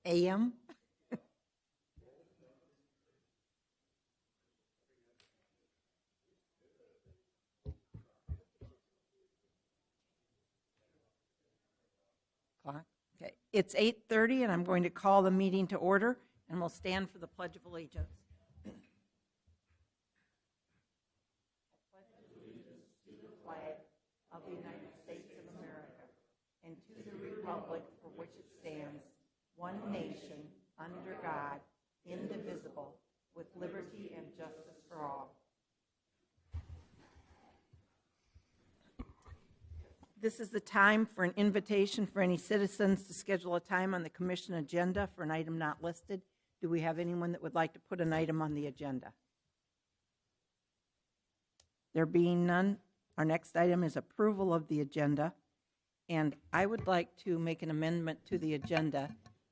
a.m. Clock. Okay, it's 8:30, and I'm going to call the meeting to order, and we'll stand for the Pledge of Allegiance. Of the United States of America, and to the republic for which it stands, one nation, under God, indivisible, with liberty and justice for all. This is the time for an invitation for any citizens to schedule a time on the commission agenda for an item not listed. Do we have anyone that would like to put an item on the agenda? There being none, our next item is approval of the agenda, and I would like to make an amendment to the agenda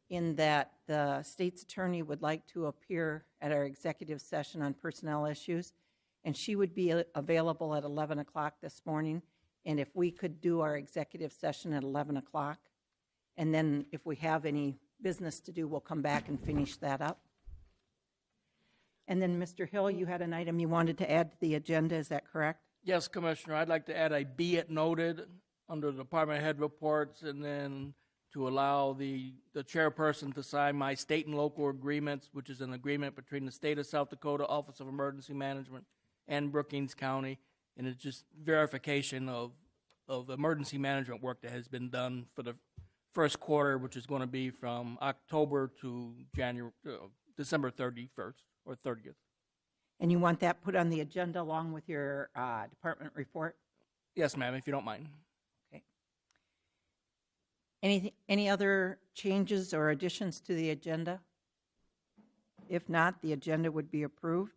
in that the state's attorney would like to appear at our executive session on personnel issues, and she would be available at 11 o'clock this morning, and if we could do our executive session at 11 o'clock, and then if we have any business to do, we'll come back and finish that up. And then, Mr. Hill, you had an item you wanted to add to the agenda, is that correct? Yes, Commissioner. I'd like to add a be it noted under the department head reports, and then to allow the chairperson to sign my state and local agreements, which is an agreement between the state of South Dakota Office of Emergency Management and Brookings County, and it's just verification of emergency management work that has been done for the first quarter, which is going to be from October to December 31st or 30th. And you want that put on the agenda along with your department report? Yes, ma'am, if you don't mind. Okay. Any other changes or additions to the agenda? If not, the agenda would be approved.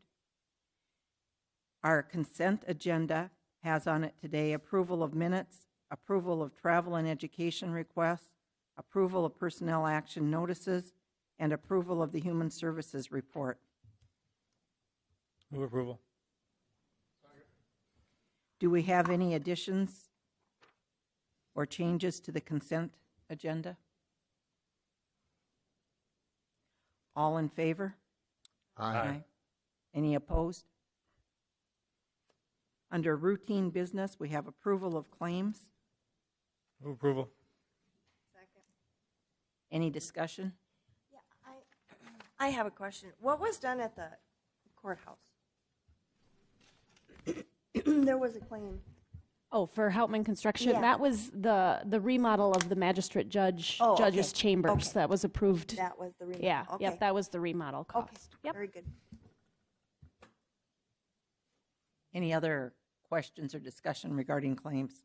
Our consent agenda has on it today approval of minutes, approval of travel and education requests, approval of personnel action notices, and approval of the Human Services report. Move approval. Do we have any additions or changes to the consent agenda? All in favor? Aye. Any opposed? Under routine business, we have approval of claims. Move approval. Second. Any discussion? Yeah, I have a question. What was done at the courthouse? There was a claim. Oh, for Houtman Construction, Yeah. that was the remodel of the magistrate judge's okay. chambers. Okay. That was approved. That was the remodel. Yeah, Okay. yep, that was the remodel cost. Okay. Yep. Very good. Any other questions or discussion regarding claims?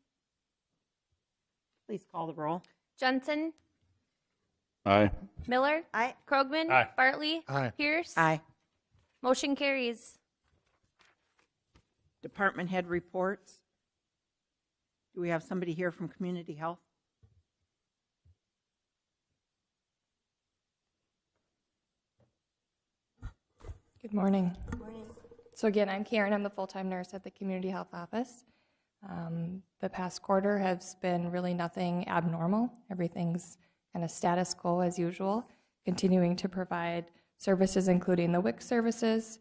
Please call the roll. Jensen, Aye. Miller, Aye. Krogman, Aye. Bartley, Aye. Pierce. Aye. Motion carries. Department head reports. Do we have somebody here from Community Health? Good morning. Good morning. So again, I'm Karen. I'm the full-time nurse at the Community Health Office. The past quarter has been really nothing abnormal. Everything's kind of status quo as usual, continuing to provide services, including the WIC services.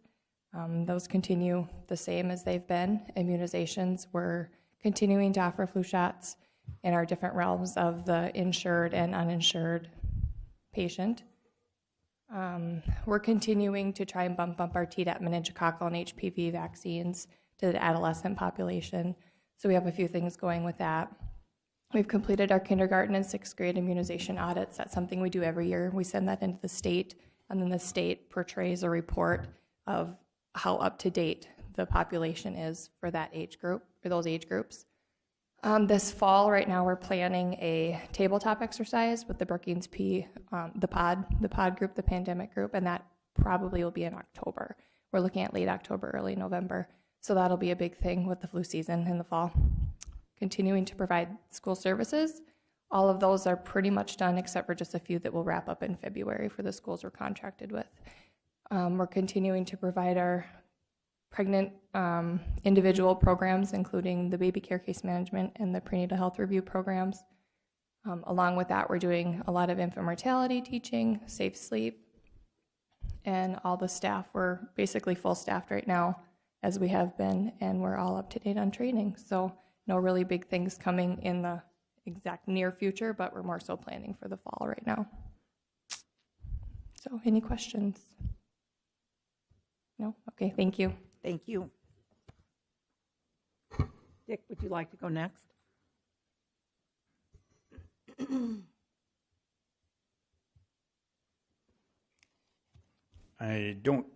Those continue the same as they've been. Immunizations, we're continuing to offer flu shots in our different realms of the insured and uninsured patient. We're continuing to try and bump up our Tdap, meningococcal, and HPV vaccines to the adolescent population. So we have a few things going with that. We've completed our kindergarten and sixth grade immunization audits. That's something we do every year. We send that into the state, and then the state portrays a report of how up to date the population is for that age group, for those age groups. This fall, right now, we're planning a tabletop exercise with the Brookings the pod group, the pandemic group, and that probably will be in October. We're looking at late October, early November. So that'll be a big thing with the flu season in the fall. Continuing to provide school services. All of those are pretty much done except for just a few that will wrap up in February for the schools we're contracted with. We're continuing to provide our pregnant individual programs, including the baby care case management and the prenatal health review programs. Along with that, we're doing a lot of infant mortality teaching, safe sleep, and all the staff, we're basically full staffed right now, as we have been, and we're all up to date on training. So no really big things coming in the exact near future, but we're more so planning for the fall right now. So any questions? No? Okay, thank you. Thank you. Dick, would you like to go next? I don't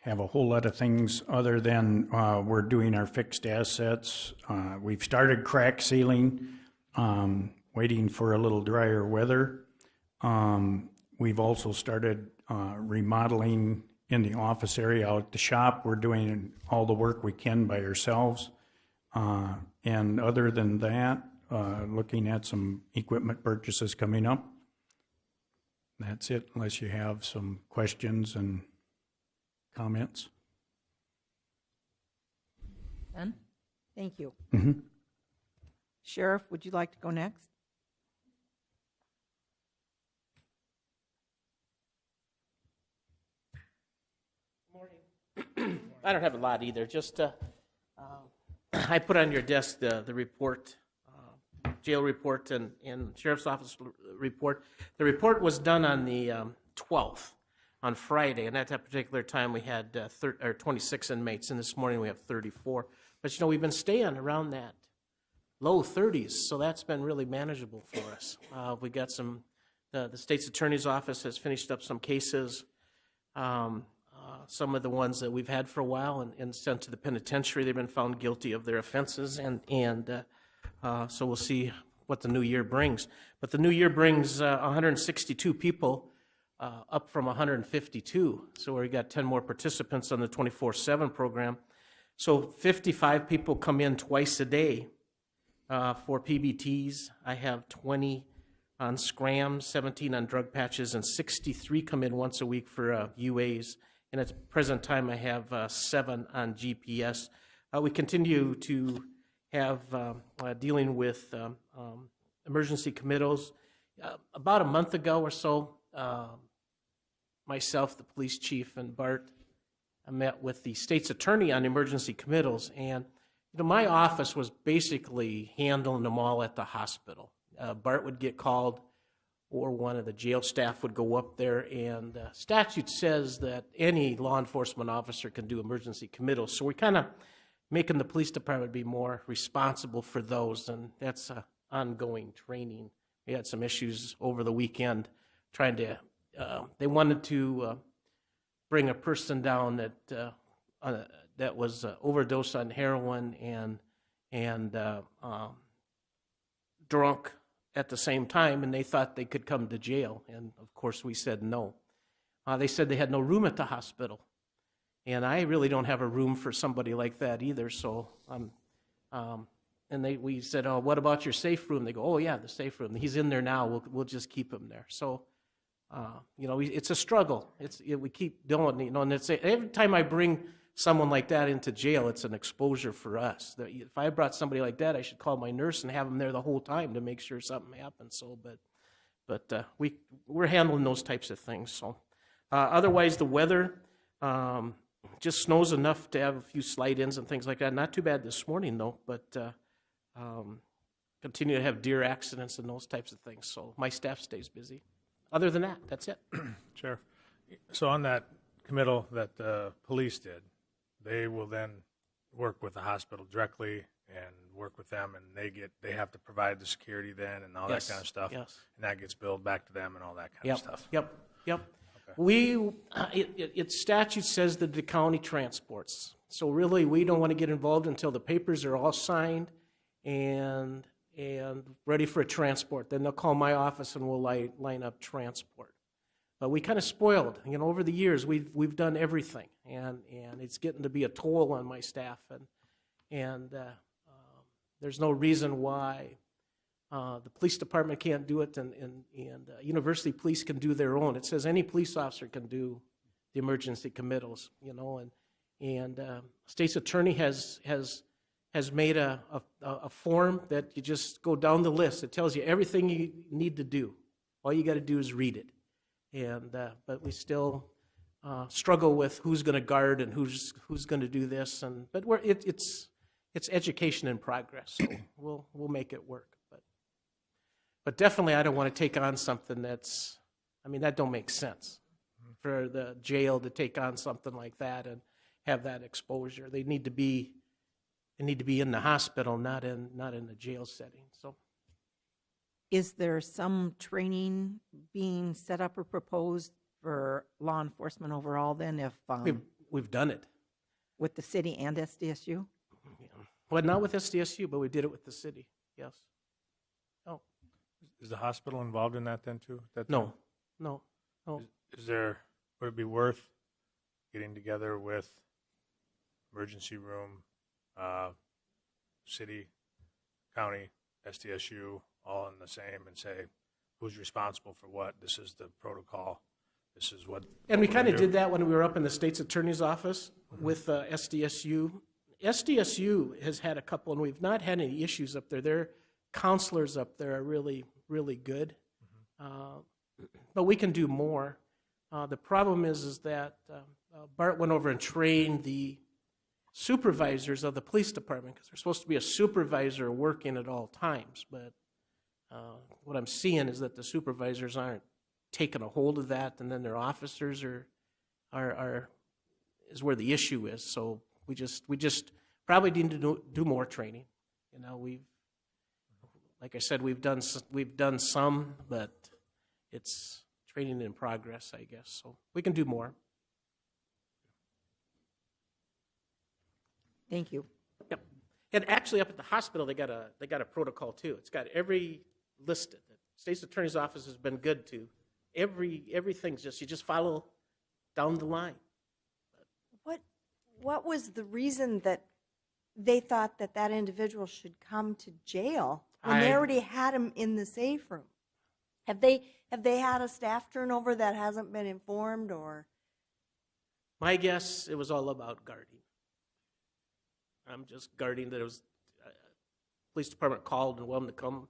have a whole lot of things other than we're doing our fixed assets. We've started crack sealing, waiting for a little drier weather. We've also started remodeling in the office area out at the shop. We're doing all the work we can by ourselves. And other than that, looking at some equipment purchases coming up. That's it, unless you have some questions and comments. Ben? Thank you. Mm-hmm. Sheriff, would you like to go next? I don't have a lot either. Just I put on your desk the report, jail report and sheriff's office report. The report was done on the 12th, on Friday, and at that particular time we had 26 inmates, and this morning we have 34. But you know, we've been staying around that low 30s, so that's been really manageable for us. We got some. The state's attorney's office has finished up some cases. Some of the ones that we've had for a while and sent to the penitentiary. They've been found guilty of their offenses, and so we'll see what the new year brings. But the new year brings 162 people, up from 152. So we got 10 more participants on the 24/7 program. So 55 people come in twice a day for PBTs. I have 20 on scrams, 17 on drug patches, and 63 come in once a week for UAs. And at the present time, I have 7 on GPS. We continue to have dealing with emergency committals. About a month ago or so, myself, the police chief, and Bart met with the state's attorney on emergency committals. And you know, my office was basically handling them all at the hospital. Bart would get called, or one of the jail staff would go up there, and statute says that any law enforcement officer can do emergency committals. So we're kind of making the police department be more responsible for those, and that's ongoing training. We had some issues over the weekend trying to, they wanted to bring a person down that was overdosed on heroin and drunk at the same time, and they thought they could come to jail. And of course we said no. They said they had no room at the hospital. And I really don't have a room for somebody like that either. So we said, oh, what about your safe room? They go, oh yeah, the safe room. He's in there now. We'll just keep him there. So, you know, it's a struggle. We keep doing, you know, and every time I bring someone like that into jail, it's an exposure for us. If I brought somebody like that, I should call my nurse and have them there the whole time to make sure something happens. So, but we're handling those types of things. So, otherwise, the weather just snows enough to have a few slide-ins and things like that. Not too bad this morning though, but continue to have deer accidents and those types of things. So my staff stays busy. Other than that, that's it. Sheriff, so on that committal that the police did, they will then work with the hospital directly and work with them, and they have to provide the security then and all Yes, that kind of stuff. yes. And that gets billed back to them and all that kind of stuff. Yep. Okay. It statute says that the county transports. So really, we don't want to get involved until the papers are all signed and ready for a transport. Then they'll call my office and we'll line up transport. But we kind of spoiled, you know, over the years. We've done everything, and it's getting to be a toll on my staff, and there's no reason why the police department can't do it, and university police can do their own. It says any police officer can do the emergency committals, you know, and state's attorney has has made a form that you just go down the list. It tells you everything you need to do. All you got to do is read it. And but we still struggle with who's going to guard and who's going to do this. But it's education in progress. So we'll make it work. But definitely, I don't want to take on something that's, I mean, that don't make sense for the jail to take on something like that and have that exposure. They need to be in the hospital, not in the jail setting. So, Is there some training being set up or proposed for law enforcement overall then, if we've done it. with the city and SDSU? Yeah. Well, not with SDSU, but we did it with the city. Yes. Oh. Is the hospital involved in that then too? No. Is there, would it be worth getting together with emergency room, city, county, SDSU, all in the same, and say, who's responsible for what? This is the protocol. This is what. And we kind of did that when we were up in the state's attorney's office with SDSU. SDSU has had a couple, and we've not had any issues up there. Their counselors up there are really, really good. But we can do more. The problem is that Bart went over and trained the supervisors of the police department, because there's supposed to be a supervisor working at all times. But what I'm seeing is that the supervisors aren't taking a hold of that, and then their officers is where the issue is. So we just probably need to do more training. You know, like I said, we've done some, but it's training in progress, I guess. So we can do more. Thank you. Yep. And actually, up at the hospital, they got a protocol too. It's got every listed. The state's attorney's office has been good to everything's you just follow down the line. What was the reason that they thought that individual should come to jail when they already had him in the safe room? Have they had a staff turnover that hasn't been informed, or? My guess, it was all about guarding. I'm just guarding that it was police department called and wanted to come.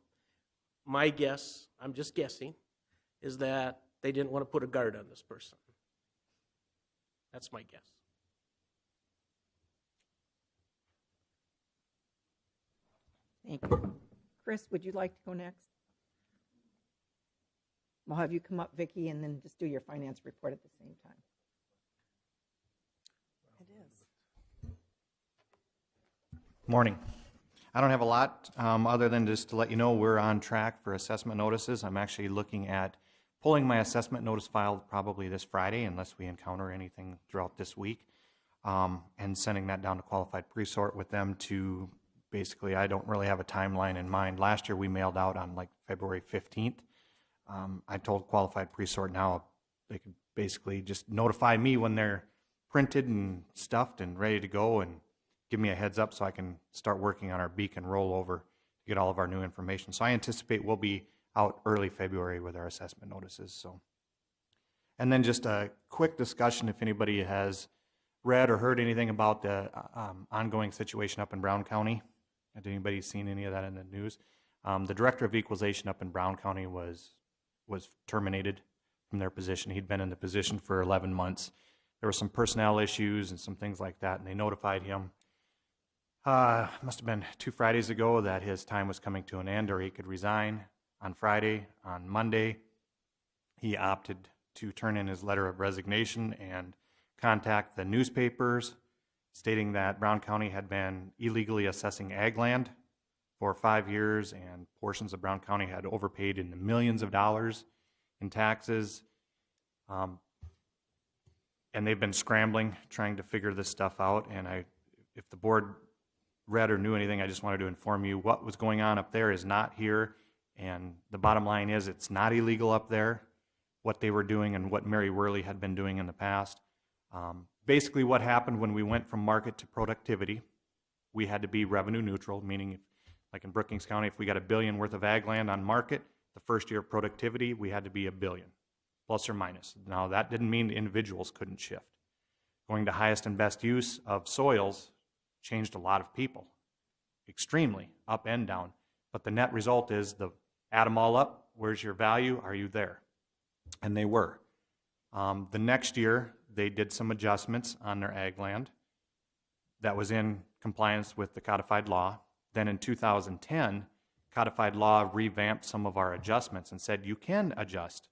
My guess, I'm just guessing, is that they didn't want to put a guard on this person. That's my guess. Thank you. Chris, would you like to go next? We'll have you come up, Vicki, and then just do your finance report at the same time. It is. Morning. I don't have a lot other than just to let you know we're on track for assessment notices. I'm actually looking at pulling my assessment notice file probably this Friday, unless we encounter anything throughout this week, and sending that down to qualified pre-sort with them to basically, I don't really have a timeline in mind. Last year we mailed out on like February 15th. I told qualified pre-sort now they could basically just notify me when they're printed and stuffed and ready to go, and give me a heads up so I can start working on our beacon rollover to get all of our new information. So I anticipate we'll be out early February with our assessment notices. So, and then just a quick discussion, if anybody has read or heard anything about the ongoing situation up in Brown County. Has anybody seen any of that in the news? The director of equalization up in Brown County was terminated from their position. He'd been in the position for 11 months. There were some personnel issues and some things like that, and they notified him must have been 2 Fridays ago that his time was coming to an end, or he could resign on Friday. On Monday, he opted to turn in his letter of resignation and contact the newspapers, stating that Brown County had been illegally assessing ag land for 5 years, and portions of Brown County had overpaid in the millions of dollars in taxes. And they've been scrambling, trying to figure this stuff out. And if the board read or knew anything, I just wanted to inform you what was going on up there is not here. And the bottom line is it's not illegal up there, what they were doing and what Mary Worley had been doing in the past. Basically what happened when we went from market to productivity, we had to be revenue neutral, meaning like in Brookings County, if we got $1 billion worth of ag land on market, the first year of productivity, we had to be $1 billion, plus or minus. Now that didn't mean the individuals couldn't shift. Going to highest and best use of soils changed a lot of people. extremely, up and down. But the net result is add them all up, where's your value? Are you there? And they were. The next year, they did some adjustments on their ag land that was in compliance with the codified law. Then in 2010, codified law revamped some of our adjustments and said you can adjust.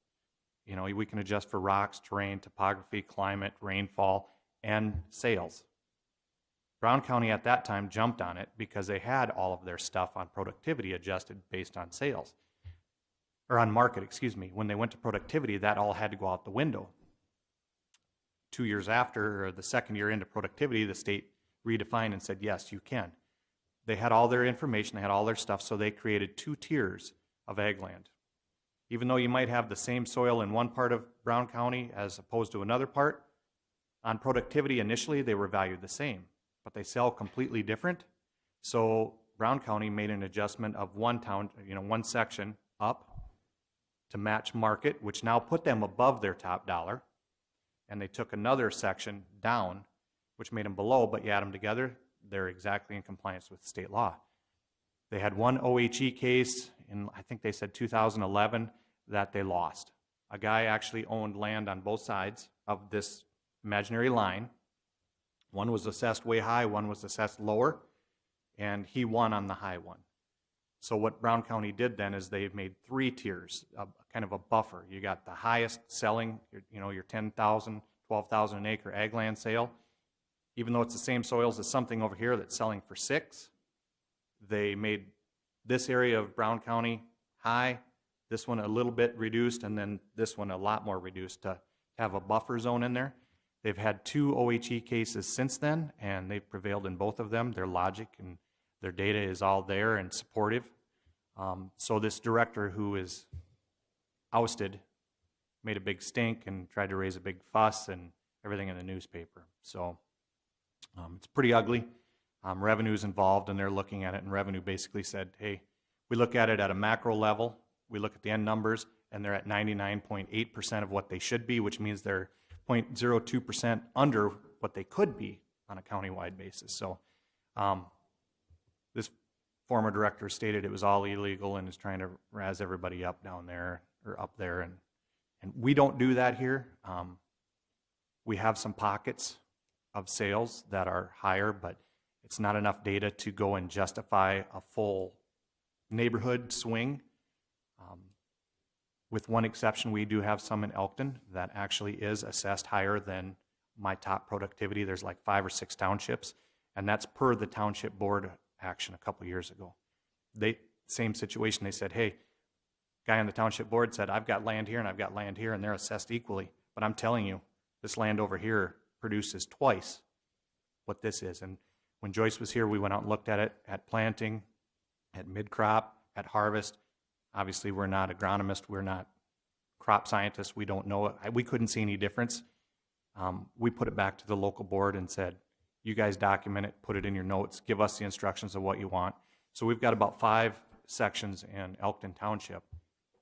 You know, we can adjust for rocks, terrain, topography, climate, rainfall, and sales. Brown County at that time jumped on it because they had all of their stuff on productivity adjusted based on sales. Or on market, excuse me. When they went to productivity, that all had to go out the window. 2 years after, or the second year into productivity, the state redefined and said, yes, you can. They had all their information, they had all their stuff, so they created 2 tiers of ag land. Even though you might have the same soil in one part of Brown County as opposed to another part, on productivity initially they were valued the same, but they sell completely different. So Brown County made an adjustment of one section up to match market, which now put them above their top dollar, and they took another section down, which made them below, but you add them together, they're exactly in compliance with state law. They had one OHE case in, I think they said 2011, that they lost. A guy actually owned land on both sides of this imaginary line. One was assessed way high, one was assessed lower, and he won on the high one. So what Brown County did then is they made 3 tiers, kind of a buffer. You got the highest selling, your 10,000, 12,000 an acre ag land sale. Even though it's the same soils as something over here that's selling for 6, they made this area of Brown County high, this one a little bit reduced, and then this one a lot more reduced to have a buffer zone in there. They've had 2 OHE cases since then, and they've prevailed in both of them. Their logic and their data is all there and supportive. So this director who is ousted made a big stink and tried to raise a big fuss and everything in the newspaper. So it's pretty ugly. Revenue's involved, and they're looking at it, and revenue basically said, hey, we look at it at a macro level, we look at the end numbers, and they're at 99.8% of what they should be, which means they're 0.02% under what they could be on a countywide basis. So this former director stated it was all illegal and is trying to razz everybody up down there, or up there, and we don't do that here. We have some pockets of sales that are higher, but it's not enough data to go and justify a full neighborhood swing. With one exception, we do have some in Elkton that actually is assessed higher than my top productivity. There's like 5 or 6 townships, and that's per the township board action a couple years ago. Same situation, they said, hey, guy on the township board said, I've got land here and I've got land here, and they're assessed equally. But I'm telling you, this land over here produces twice what this is. And when Joyce was here, we went out and looked at it at planting, at mid-crop, at harvest. Obviously, we're not agronomists, we're not crop scientists, we don't know it. We couldn't see any difference. We put it back to the local board and said, you guys document it, put it in your notes, give us the instructions of what you want. So we've got about 5 sections in Elkton Township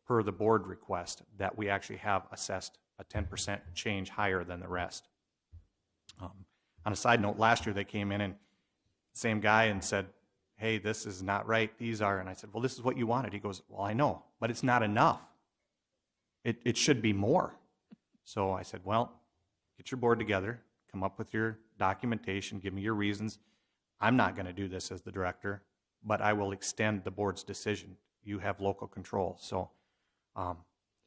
per the board request that we actually have assessed a 10% change higher than the rest. On a side note, last year they came in and same guy and said, hey, this is not right, these are, and I said, well, this is what you wanted. He goes, well, I know, but it's not enough. It should be more. So I said, well, get your board together, come up with your documentation, give me your reasons. I'm not going to do this as the director, but I will extend the board's decision. You have local control. So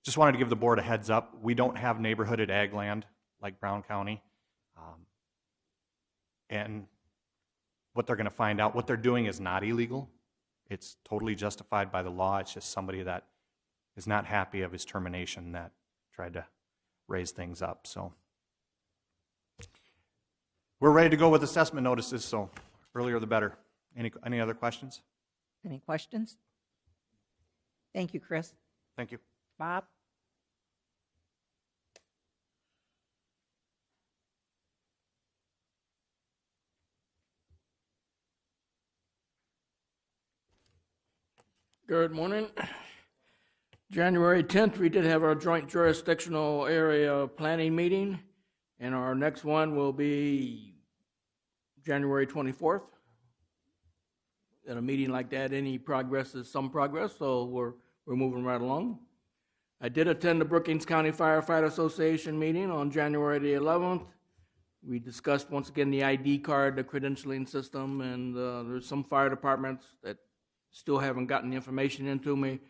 just wanted to give the board a heads up. We don't have neighborhooded ag land like Brown County. And what they're going to find out, what they're doing is not illegal. It's totally justified by the law. It's just somebody that is not happy of his termination that tried to raise things up. So we're ready to go with assessment notices, so earlier the better. Any other questions? Any questions? Thank you, Chris. Thank you. Bob? Good morning. January 10th, we did have our joint jurisdictional area planning meeting, and our next one will be January 24th. at a meeting like that, any progress is some progress, so we're moving right along. I did attend the Brookings County Firefighter Association meeting on January the 11th. We discussed once again the ID card, the credentialing system, and there's some fire departments that still haven't gotten the information into me.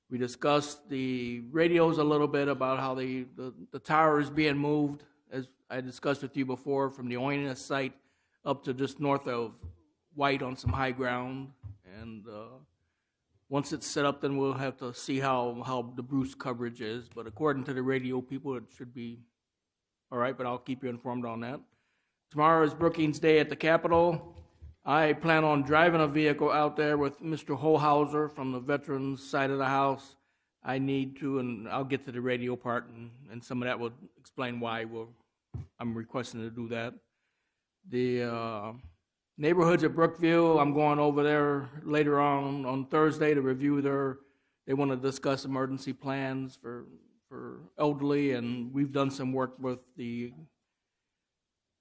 We discussed the radios a little bit about how the tower is being moved, as I discussed with you before, from the Ordinance site up to just north of White on some high ground. And once it's set up, then we'll have to see how the Bruce coverage is. But according to the radio people, it should be all right, but I'll keep you informed on that. Tomorrow is Brookings Day at the Capitol. I plan on driving a vehicle out there with Mr. Holhauser from the Veterans side of the house. I need to, and I'll get to the radio part, and some of that will explain why I'm requesting to do that. The neighborhoods at Brookview, I'm going over there later on Thursday to review they want to discuss emergency plans for elderly, and we've done some work with the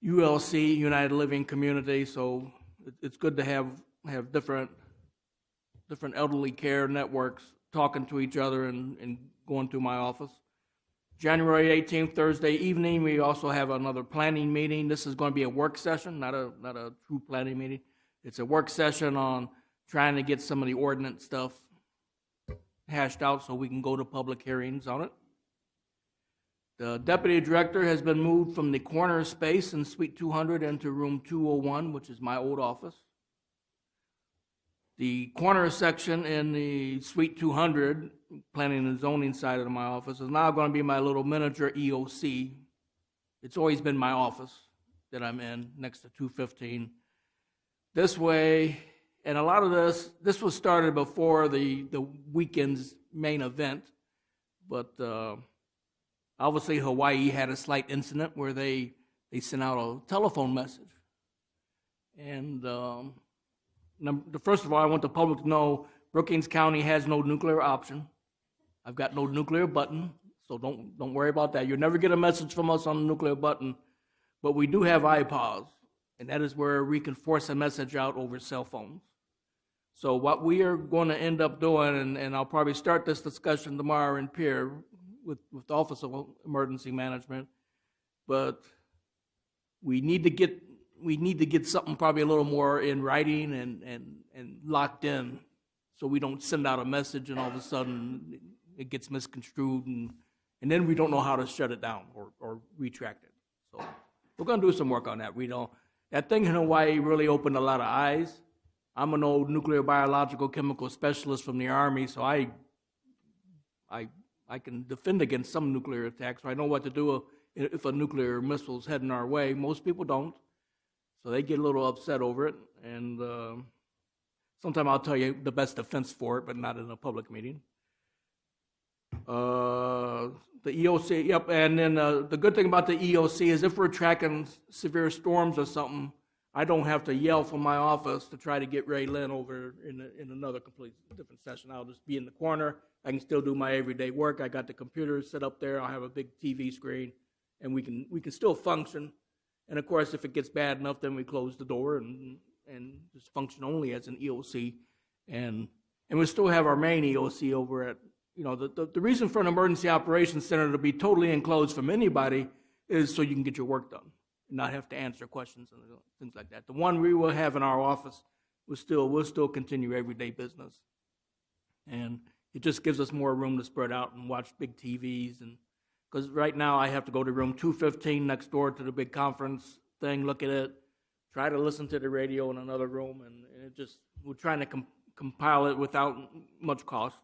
ULC, United Living Community, so it's good to have different elderly care networks talking to each other and going through my office. January 18th, Thursday evening, we also have another planning meeting. This is going to be a work session, not a true planning meeting. It's a work session on trying to get some of the ordinance stuff hashed out so we can go to public hearings on it. The deputy director has been moved from the corner space in Suite 200 into room 201, which is my old office. The corner section in the Suite 200, planning and zoning side of my office, is now going to be my little miniature EOC. It's always been my office that I'm in, next to 215. This way, and a lot of this was started before the weekend's main event, but obviously Hawaii had a slight incident where they sent out a telephone message. And first of all, I want the public to know Brookings County has no nuclear option. I've got no nuclear button, so don't worry about that. You'll never get a message from us on the nuclear button, but we do have iPods, and that is where we can force a message out over cell phones. So what we are going to end up doing, and I'll probably start this discussion tomorrow in Pier with the Office of Emergency Management, but we need to get something probably a little more in writing and locked in, so we don't send out a message and all of a sudden it gets misconstrued and then we don't know how to shut it down or retract it. So we're going to do some work on that. That thing in Hawaii really opened a lot of eyes. I'm an old nuclear biological chemical specialist from the Army, so I can defend against some nuclear attacks. So I know what to do if a nuclear missile's heading our way. Most people don't, so they get a little upset over it. And sometime I'll tell you the best defense for it, but not in a public meeting. The EOC, yep, and then the good thing about the EOC is if we're tracking severe storms or something, I don't have to yell from my office to try to get Ray Lynn over in another complete different session. I'll just be in the corner. I can still do my everyday work. I got the computer set up there. I'll have a big TV screen, and we can still function. And of course, if it gets bad enough, then we close the door and just function only as an EOC. And we still have our main EOC over at, the reason for an emergency operations center to be totally enclosed from anybody is so you can get your work done and not have to answer questions and things like that. The one we will have in our office will still continue everyday business. And it just gives us more room to spread out and watch big TVs. And because right now I have to go to room 215 next door to the big conference thing, look at it, try to listen to the radio in another room, and it just, we're trying to compile it without much cost.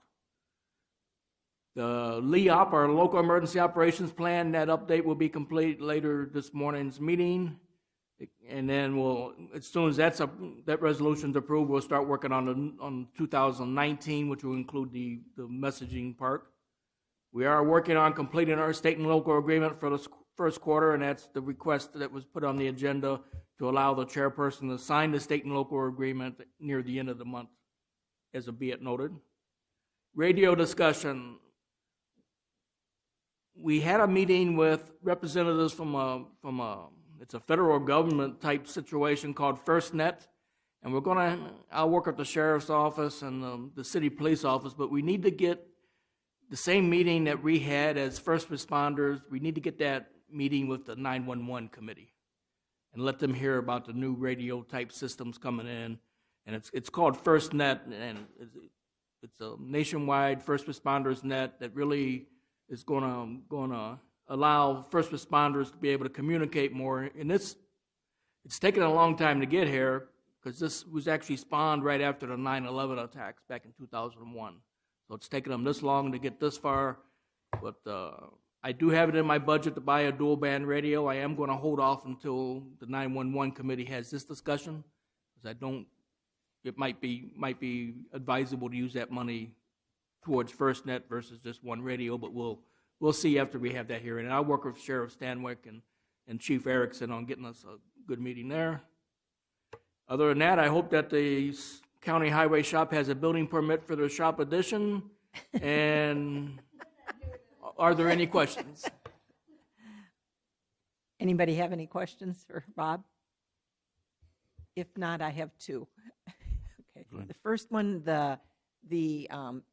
The LEOP, our Local Emergency Operations Plan, that update will be complete later this morning's meeting. And then as soon as that resolution's approved, we'll start working on 2019, which will include the messaging part. We are working on completing our state and local agreement for the first quarter, and that's the request that was put on the agenda to allow the chairperson to sign the state and local agreement near the end of the month, as a be it noted. Radio discussion. We had a meeting with representatives from it's a federal government type situation called FirstNet, And I'll work at the sheriff's office and the city police office, but we need to get the same meeting that we had as first responders. We need to get that meeting with the 911 committee and let them hear about the new radio type systems coming in. And it's called FirstNet, and it's a nationwide first responders net that really is going to allow first responders to be able to communicate more. And it's taken a long time to get here, because this was actually spawned right after the 9/11 attacks back in 2001. So it's taken them this long to get this far. But I do have it in my budget to buy a dual band radio. I am going to hold off until the 911 committee has this discussion, because it might be advisable to use that money towards FirstNet versus just one radio. But we'll see after we have that hearing. And I'll work with Sheriff Stanwyck and Chief Erickson on getting us a good meeting there. Other than that, I hope that the county highway shop has a building permit for their shop addition. And are there any questions? Anybody have any questions for Bob? If not, I have two. Okay. The first one, the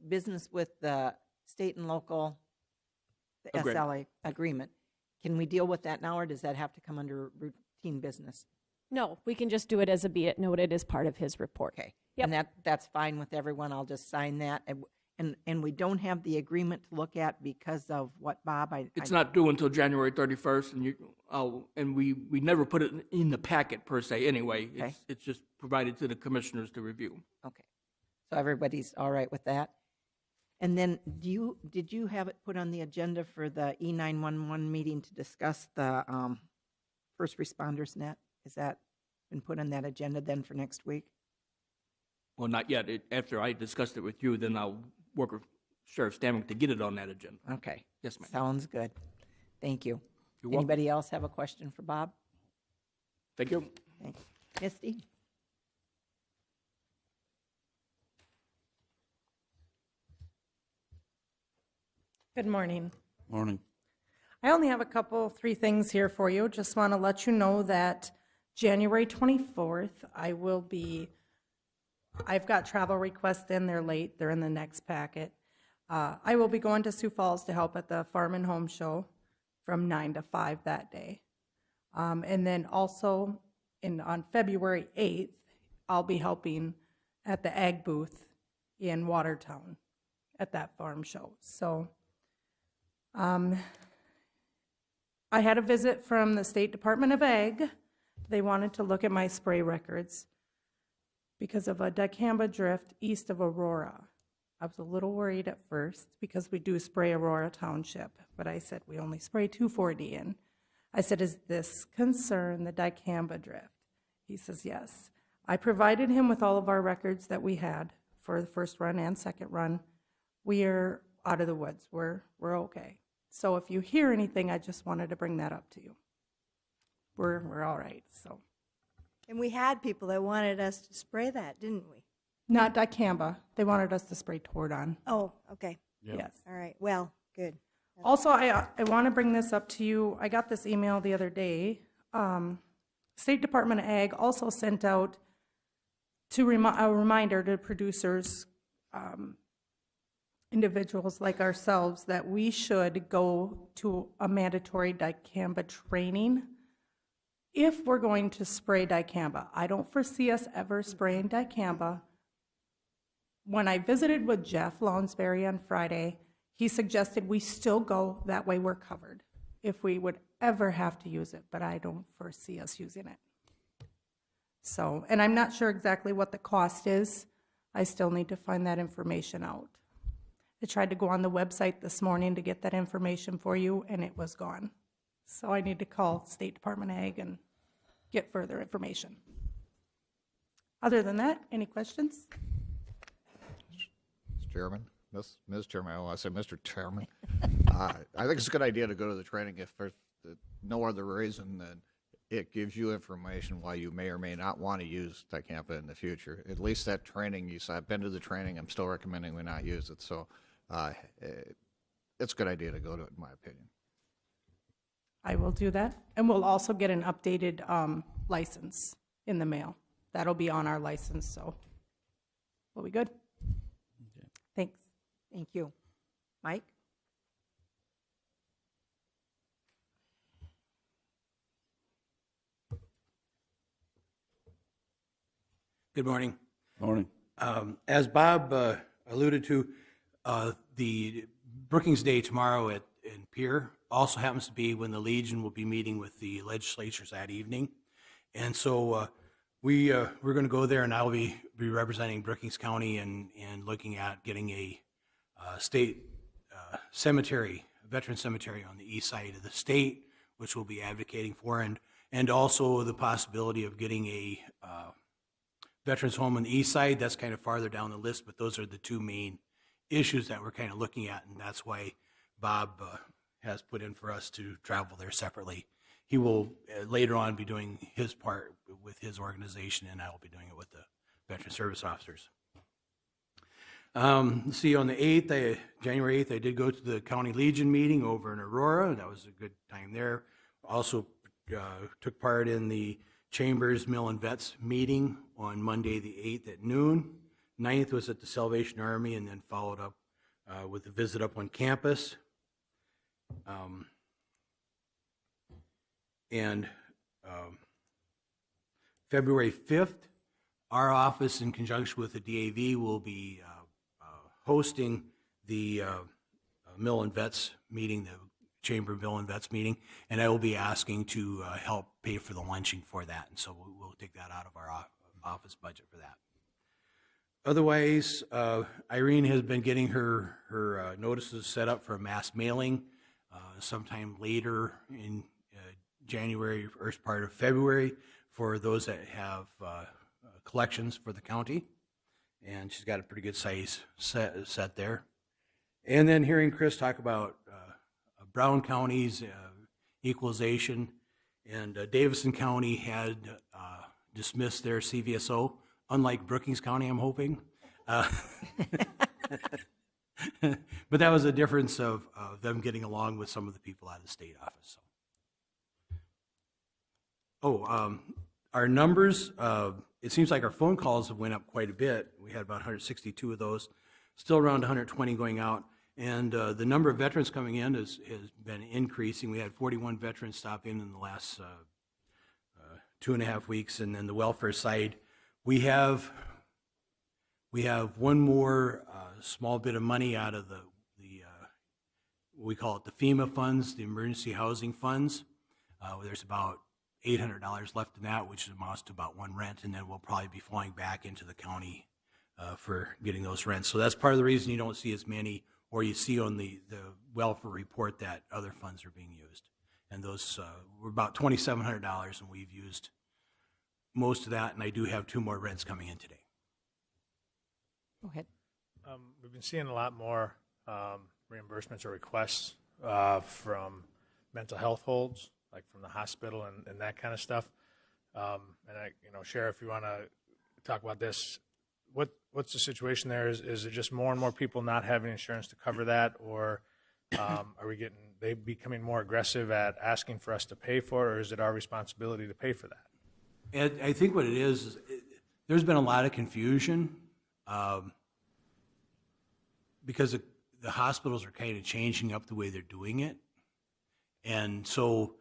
business with the state and local, the SLA agreement. Can we deal with that now, or does that have to come under routine business? No, we can just do it as a be it noted as part of his report. Okay. Yep. And that's fine with everyone. I'll just sign that. And we don't have the agreement to look at because of what, Bob? It's not due until January 31st, and we never put it in the packet per se anyway. Okay. It's just provided to the commissioners to review. Okay. So everybody's all right with that? And then did you have it put on the agenda for the E911 meeting to discuss the first responders net? Is that been put on that agenda then for next week? Well, not yet. After I discussed it with you, then I'll work with Sheriff Stanwyck to get it on that agenda. Okay. Yes, ma'am. Sounds good. Thank you. You're welcome. Anybody else have a question for Bob? Thank you. Okay. Misty? Good morning. Morning. I only have three things here for you. Just want to let you know that January 24th, I've got travel requests in. They're late. They're in the next packet. I will be going to Sioux Falls to help at the Farm and Home Show from 9 to 5 that day. And then also on February 8th, I'll be helping at the Ag booth in Watertown at that farm show. So I had a visit from the State Department of Ag. They wanted to look at my spray records because of a dicamba drift east of Aurora. I was a little worried at first because we do spray Aurora Township, but I said we only spray 2,4-D in. I said, is this concern the dicamba drift? He says, yes. I provided him with all of our records that we had for the first run and second run. We are out of the woods. We're okay. So if you hear anything, I just wanted to bring that up to you. We're all right. So. And we had people that wanted us to spray that, didn't we? Not dicamba. They wanted us to spray Tordon. Oh, okay. Yep. Yes. All right. Well, good. Also, I want to bring this up to you. I got this email the other day. State Department of Ag also sent out a reminder to producers, individuals like ourselves, that we should go to a mandatory dicamba training if we're going to spray dicamba. I don't foresee us ever spraying dicamba. When I visited with Jeff Lounsbury on Friday, he suggested we still go, that way we're covered, if we would ever have to use it, but I don't foresee us using it. So, and I'm not sure exactly what the cost is. I still need to find that information out. I tried to go on the website this morning to get that information for you, and it was gone. So I need to call State Department of Ag and get further information. Other than that, any questions? Mr. Chairman, Ms. Chairman, I say Mr. Chairman. I think it's a good idea to go to the training if for no other reason than it gives you information why you may or may not want to use dicamba in the future. At least that training, you said, I've been to the training, I'm still recommending we not use it. So it's a good idea to go to it, in my opinion. I will do that. And we'll also get an updated license in the mail. that'll be on our license, so we'll be good. Thanks. Thank you. Mike? Good morning. Morning. As Bob alluded to, the Brookings Day tomorrow in Pier also happens to be when the Legion will be meeting with the legislatures that evening. And so we're going to go there, and I'll be representing Brookings County and looking at getting a state cemetery, veteran cemetery on the east side of the state, which we'll be advocating for, and also the possibility of getting a veterans home on the east side. That's kind of farther down the list, but those are the two main issues that we're kind of looking at, and that's why Bob has put in for us to travel there separately. He will later on be doing his part with his organization, and I will be doing it with the veteran service officers. See, on the 8th, January 8th, I did go to the County Legion meeting over in Aurora. That was a good time there. Also took part in the Chambers Mill and Vets meeting on Monday the 8th at noon. 9th was at the Salvation Army, and then followed up with a visit up on campus. February 5th, our office, in conjunction with the DAV, will be hosting the Mill and Vets meeting, the Chamber Mill and Vets meeting, and I will be asking to help pay for the lunching for that, and so we'll take that out of our office budget for that. Otherwise, Irene has been getting her notices set up for a mass mailing sometime later in January, first part of February, for those that have collections for the county, and she's got a pretty good size set there. And then hearing Chris talk about Brown County's equalization, and Davison County had dismissed their CVSO, unlike Brookings County, I'm hoping. But that was a difference of them getting along with some of the people out of the state office. Our numbers, it seems like our phone calls have went up quite a bit. We had about 162 of those, still around 120 going out. And the number of veterans coming in has been increasing. We had 41 veterans stop in the last 2.5 weeks. And then the welfare side, we have one more small bit of money out of the we call it the FEMA funds, the emergency housing funds. There's about $800 left in that, which amounts to about one rent, and then we'll probably be flowing back into the county for getting those rents. So that's part of the reason you don't see as many, or you see on the welfare report that other funds are being used. And those were about $2,700, and we've used most of that, and I do have 2 more rents coming in today. Go ahead. We've been seeing a lot more reimbursements or requests from mental health holds, like from the hospital and that kind of stuff. And Sheriff, if you want to talk about this, what's the situation there? Is it just more and more people not having insurance to cover that, or are they becoming more aggressive at asking for us to pay for it, or is it our responsibility to pay for that? I think what it is there's been a lot of confusion because the hospitals are kind of changing up the way they're doing it. And so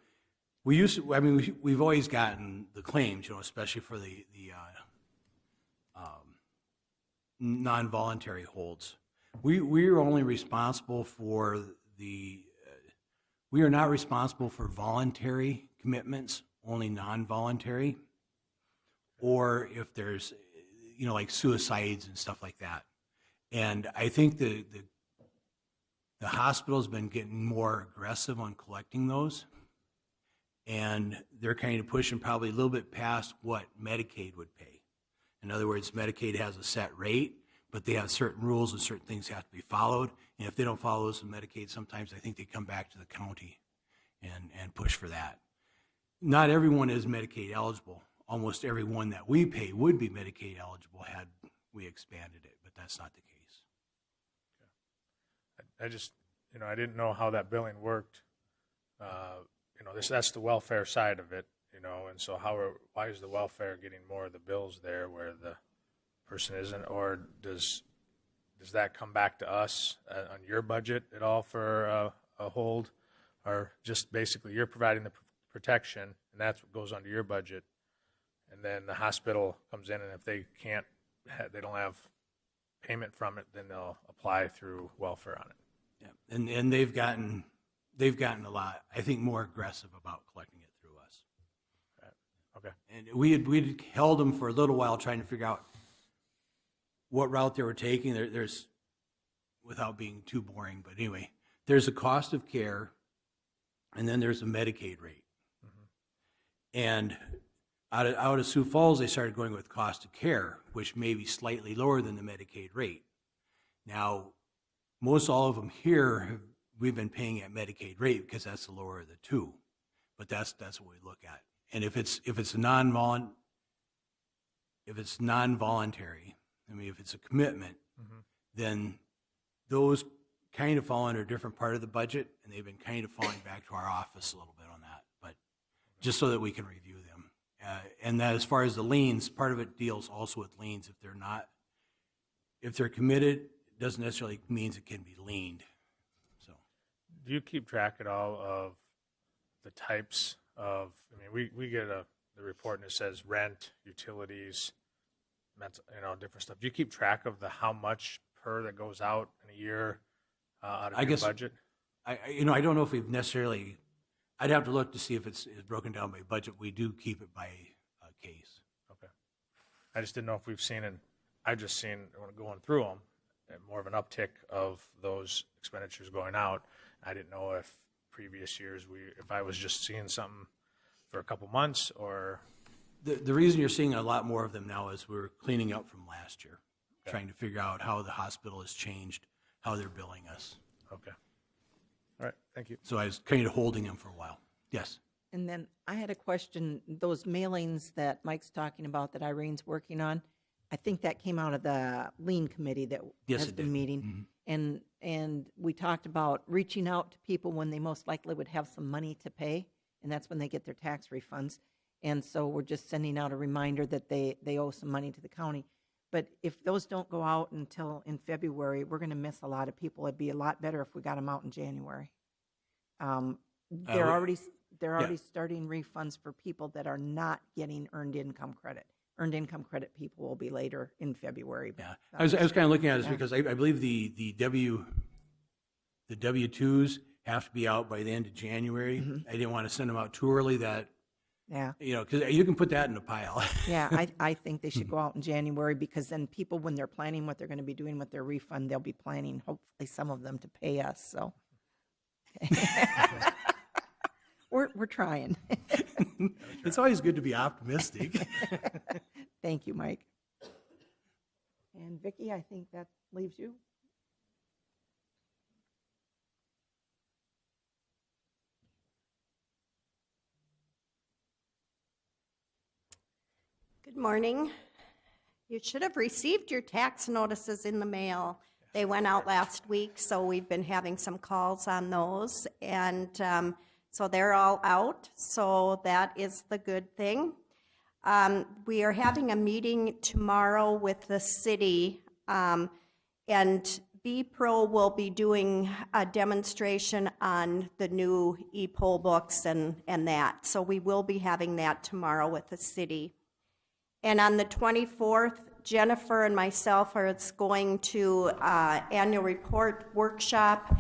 we've always gotten the claims, especially for the non-voluntary holds. We are only responsible for we are not responsible for voluntary commitments, only non-voluntary, or if there's, like suicides and stuff like that. And I think the hospital's been getting more aggressive on collecting those, and they're kind of pushing probably a little bit past what Medicaid would pay. In other words, Medicaid has a set rate, but they have certain rules and certain things have to be followed. And if they don't follow those in Medicaid, sometimes I think they come back to the county and push for that. Not everyone is Medicaid eligible. Almost everyone that we pay would be Medicaid eligible had we expanded it, but that's not the case. I just, I didn't know how that billing worked. That's the welfare side of it. you know, and so why is the welfare getting more of the bills there where the person isn't, or does that come back to us on your budget at all for a hold, or just basically you're providing the protection and that's what goes onto your budget, and then the hospital comes in and if they can't, they don't have payment from it, then they'll apply through welfare on it. Yeah, and they've gotten a lot, I think, more aggressive about collecting it through us. Okay. And we'd held them for a little while trying to figure out what route they were taking. There's, without being too boring, but anyway, there's a cost of care, and then there's a Medicaid rate. And out of Sioux Falls, they started going with cost of care, which may be slightly lower than the Medicaid rate. Now, most all of them here, we've been paying at Medicaid rate because that's the lower of the two. But that's what we look at. And if it's non-voluntary, I mean, if it's a commitment, then those kind of fall under a different part of the budget, and they've been kind of falling back to our office a little bit on that, but just so that we can review them. And that as far as the liens, part of it deals also with liens. If they're committed, it doesn't necessarily means it can be liened. So, do you keep track at all of the types of, I mean, we get the report and it says rent, utilities, different stuff. Do you keep track of how much per that goes out in a year out of your budget? I don't know if we've necessarily, I'd have to look to see if it's broken down by budget. We do keep it by case. Okay. I just didn't know if we've seen, and I've just seen, when going through them, more of an uptick of those expenditures going out. I didn't know if previous years, if I was just seeing something for a couple months, or... The reason you're seeing a lot more of them now is we're cleaning up from last year, trying to figure out how the hospital has changed, how they're billing us. Okay. All right, thank you. So I was kind of holding them for a while. Yes. And then I had a question, those mailings that Mike's talking about that Irene's working on, I think that came out of the lien committee that has been meeting. And we talked about reaching out to people when they most likely would have some money to pay, and that's when they get their tax refunds. And so we're just sending out a reminder that they owe some money to the county. But if those don't go out until in February, we're going to miss a lot of people. It'd be a lot better if we got them out in January. They're already starting refunds for people that are not getting earned income credit. Earned income credit people will be later in February. Yeah, I was kind of looking at this because I believe the W-2s have to be out by the end of January. I didn't want to send them out too early. Because you can put that in a pile. Yeah, I think they should go out in January, because then people, when they're planning what they're going to be doing with their refund, they'll be planning, hopefully, some of them to pay us. So we're trying. It's always good to be optimistic. Thank you, Mike. And Vicki, I think that leaves you. Good morning. You should have received your tax notices in the mail. They went out last week, so we've been having some calls on those, and so they're all out, so that is the good thing. We are having a meeting tomorrow with the city, and B-Pro will be doing a demonstration on the new e-poll books and that, so we will be having that tomorrow with the city. And on the 24th, Jennifer and myself are going to annual report workshop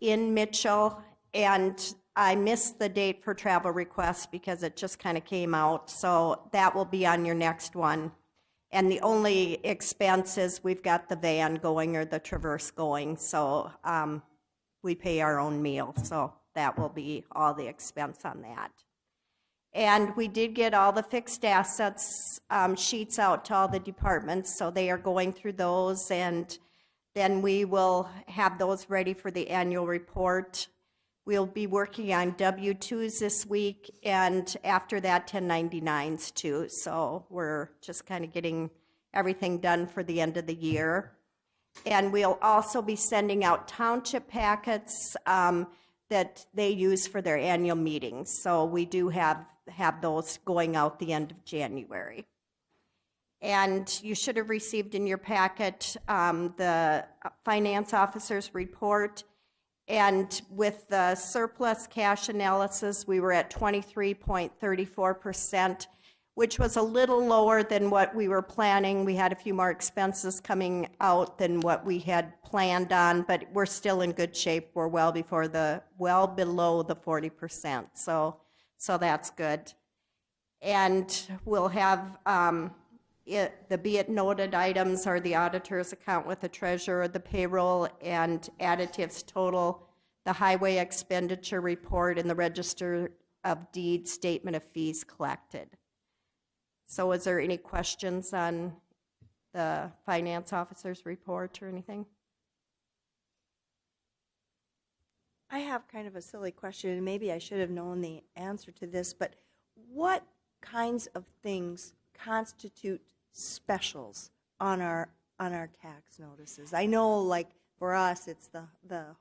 in Mitchell, and I missed the date for travel requests because it just kind of came out, so that will be on your next one. And the only expense is we've got the van going or the Traverse going, so we pay our own meal, so that will be all the expense on that. And we did get all the fixed assets sheets out to all the departments, so they are going through those, and then we will have those ready for the annual report. We'll be working on W-2s this week, and after that 1099s too, so we're just kind of getting everything done for the end of the year. And we'll also be sending out township packets. that they use for their annual meetings. So we do have those going out the end of January. And you should have received in your packet the finance officer's report. And with the surplus cash analysis, we were at 23.34%, which was a little lower than what we were planning. We had a few more expenses coming out than what we had planned on, but we're still in good shape. We're well below the 40%. So that's good. And we'll have the be it noted items are the auditor's account with the treasurer, the payroll and additives total, the highway expenditure report, and the register of deeds statement of fees collected. So is there any questions on the finance officer's report or anything? I have kind of a silly question, and maybe I should have known the answer to this, but what kinds of things constitute specials on our tax notices? I know, like, for us, it's the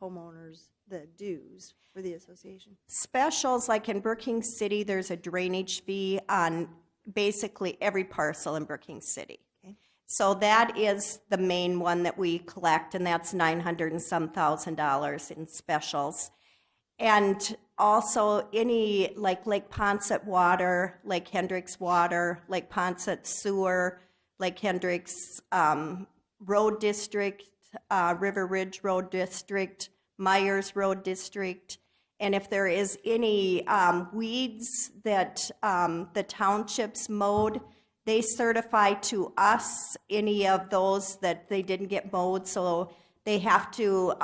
homeowners, the dues for the association. Specials, like in Brookings City, there's a drainage fee on basically every parcel in Brookings City. Okay. So that is the main one that we collect, and that's $900 and some thousand in specials. And also any, like Lake Poncet water, Lake Hendricks water, Lake Poncet sewer, Lake Hendricks Road District, River Ridge Road District, Myers Road District. And if there is any weeds that the townships mowed, they certify to us any of those that they didn't get mowed, so they have to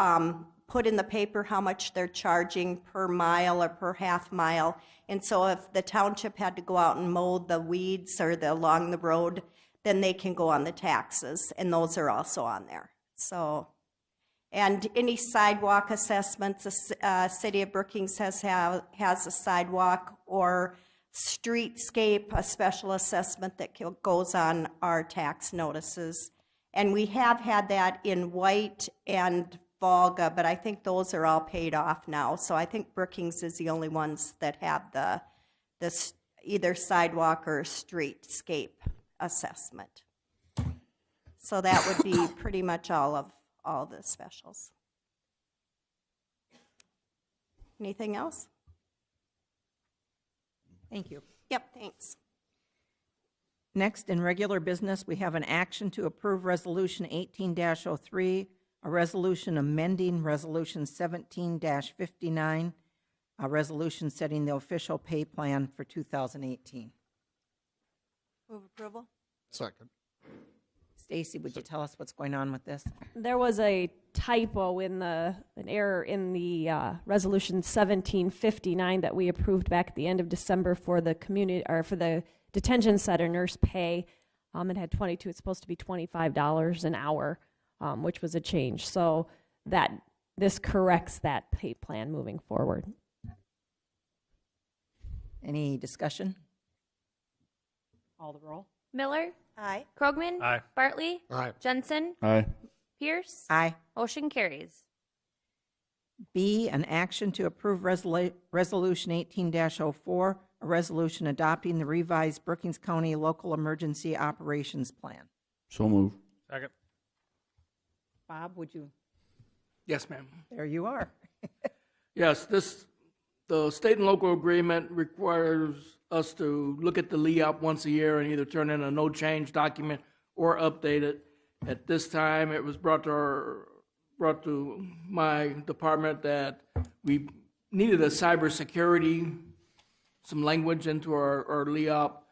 put in the paper how much they're charging per mile or per half mile. And so if the township had to go out and mow the weeds or along the road, then they can go on the taxes, and those are also on there. So, and any sidewalk assessments, the city of Brookings has a sidewalk or streetscape, a special assessment that goes on our tax notices. And we have had that in White and Volga, but I think those are all paid off now. So I think Brookings is the only ones that have the either sidewalk or streetscape assessment. So that would be pretty much all the specials. Anything else? Thank you. Yep, thanks. Next, in regular business, we have an action to approve Resolution 18-03, a resolution amending Resolution 17-59, a resolution setting the official pay plan for 2018. Move approval? Second. Stacy, would you tell us what's going on with this? There was a typo in an error in the resolution 1759 that we approved back at the end of December for the community, or for the detention center nurse pay. It had 22. It's supposed to be $25 an hour, which was a change. So this corrects that pay plan moving forward. Any discussion? Call the roll. Miller, Aye. Krogman, Aye. Bartley, Aye. Jensen, Aye. Pierce. Aye. Motion carries. B, an action to approve Resolution 18-04, a resolution adopting the revised Brookings County Local Emergency Operations Plan. So move. Second. Bob, would you? Yes, ma'am. There you are. Yes, the state and local agreement requires us to look at the LEOP once a year and either turn in a no change document or update it. At this time, it was brought to my department that we needed a cybersecurity, some language into our LEOP.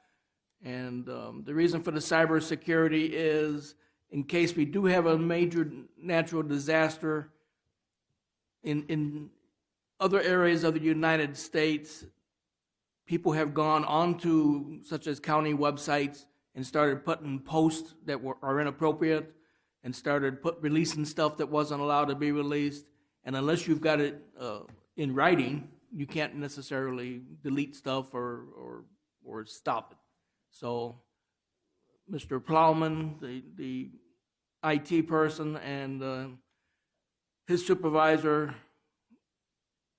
And the reason for the cybersecurity is in case we do have a major natural disaster in other areas of the United States, people have gone onto such as county websites and started putting posts that are inappropriate and started releasing stuff that wasn't allowed to be released. And unless you've got it in writing, you can't necessarily delete stuff or stop it. So Mr. Plowman, the IT person, and his supervisor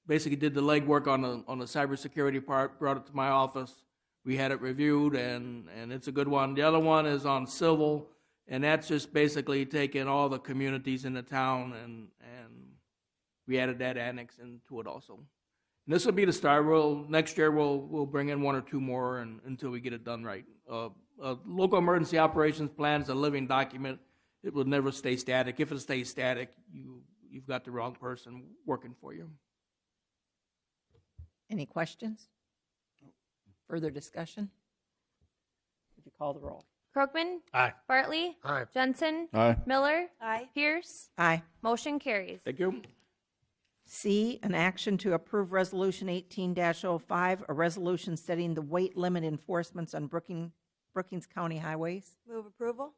basically did the legwork on the cybersecurity part, brought it to my office. We had it reviewed, and it's a good one. The other one is on civil, and that's just basically taking all the communities in the town, and we added that annex into it also. And this will be the start. Next year we'll bring in one or two more until we get it done right. Local emergency operations plan is a living document. It will never stay static. If it stays static, you've got the wrong person working for you. Any questions? Further discussion? Would you call the roll? Krogman? Aye. Bartley? Aye. Jensen? Aye. Miller? Aye. Pierce? Aye. Motion carries. Thank you. C, an action to approve Resolution 18-05, a resolution setting the weight limit enforcements on Brookings County highways. Move approval?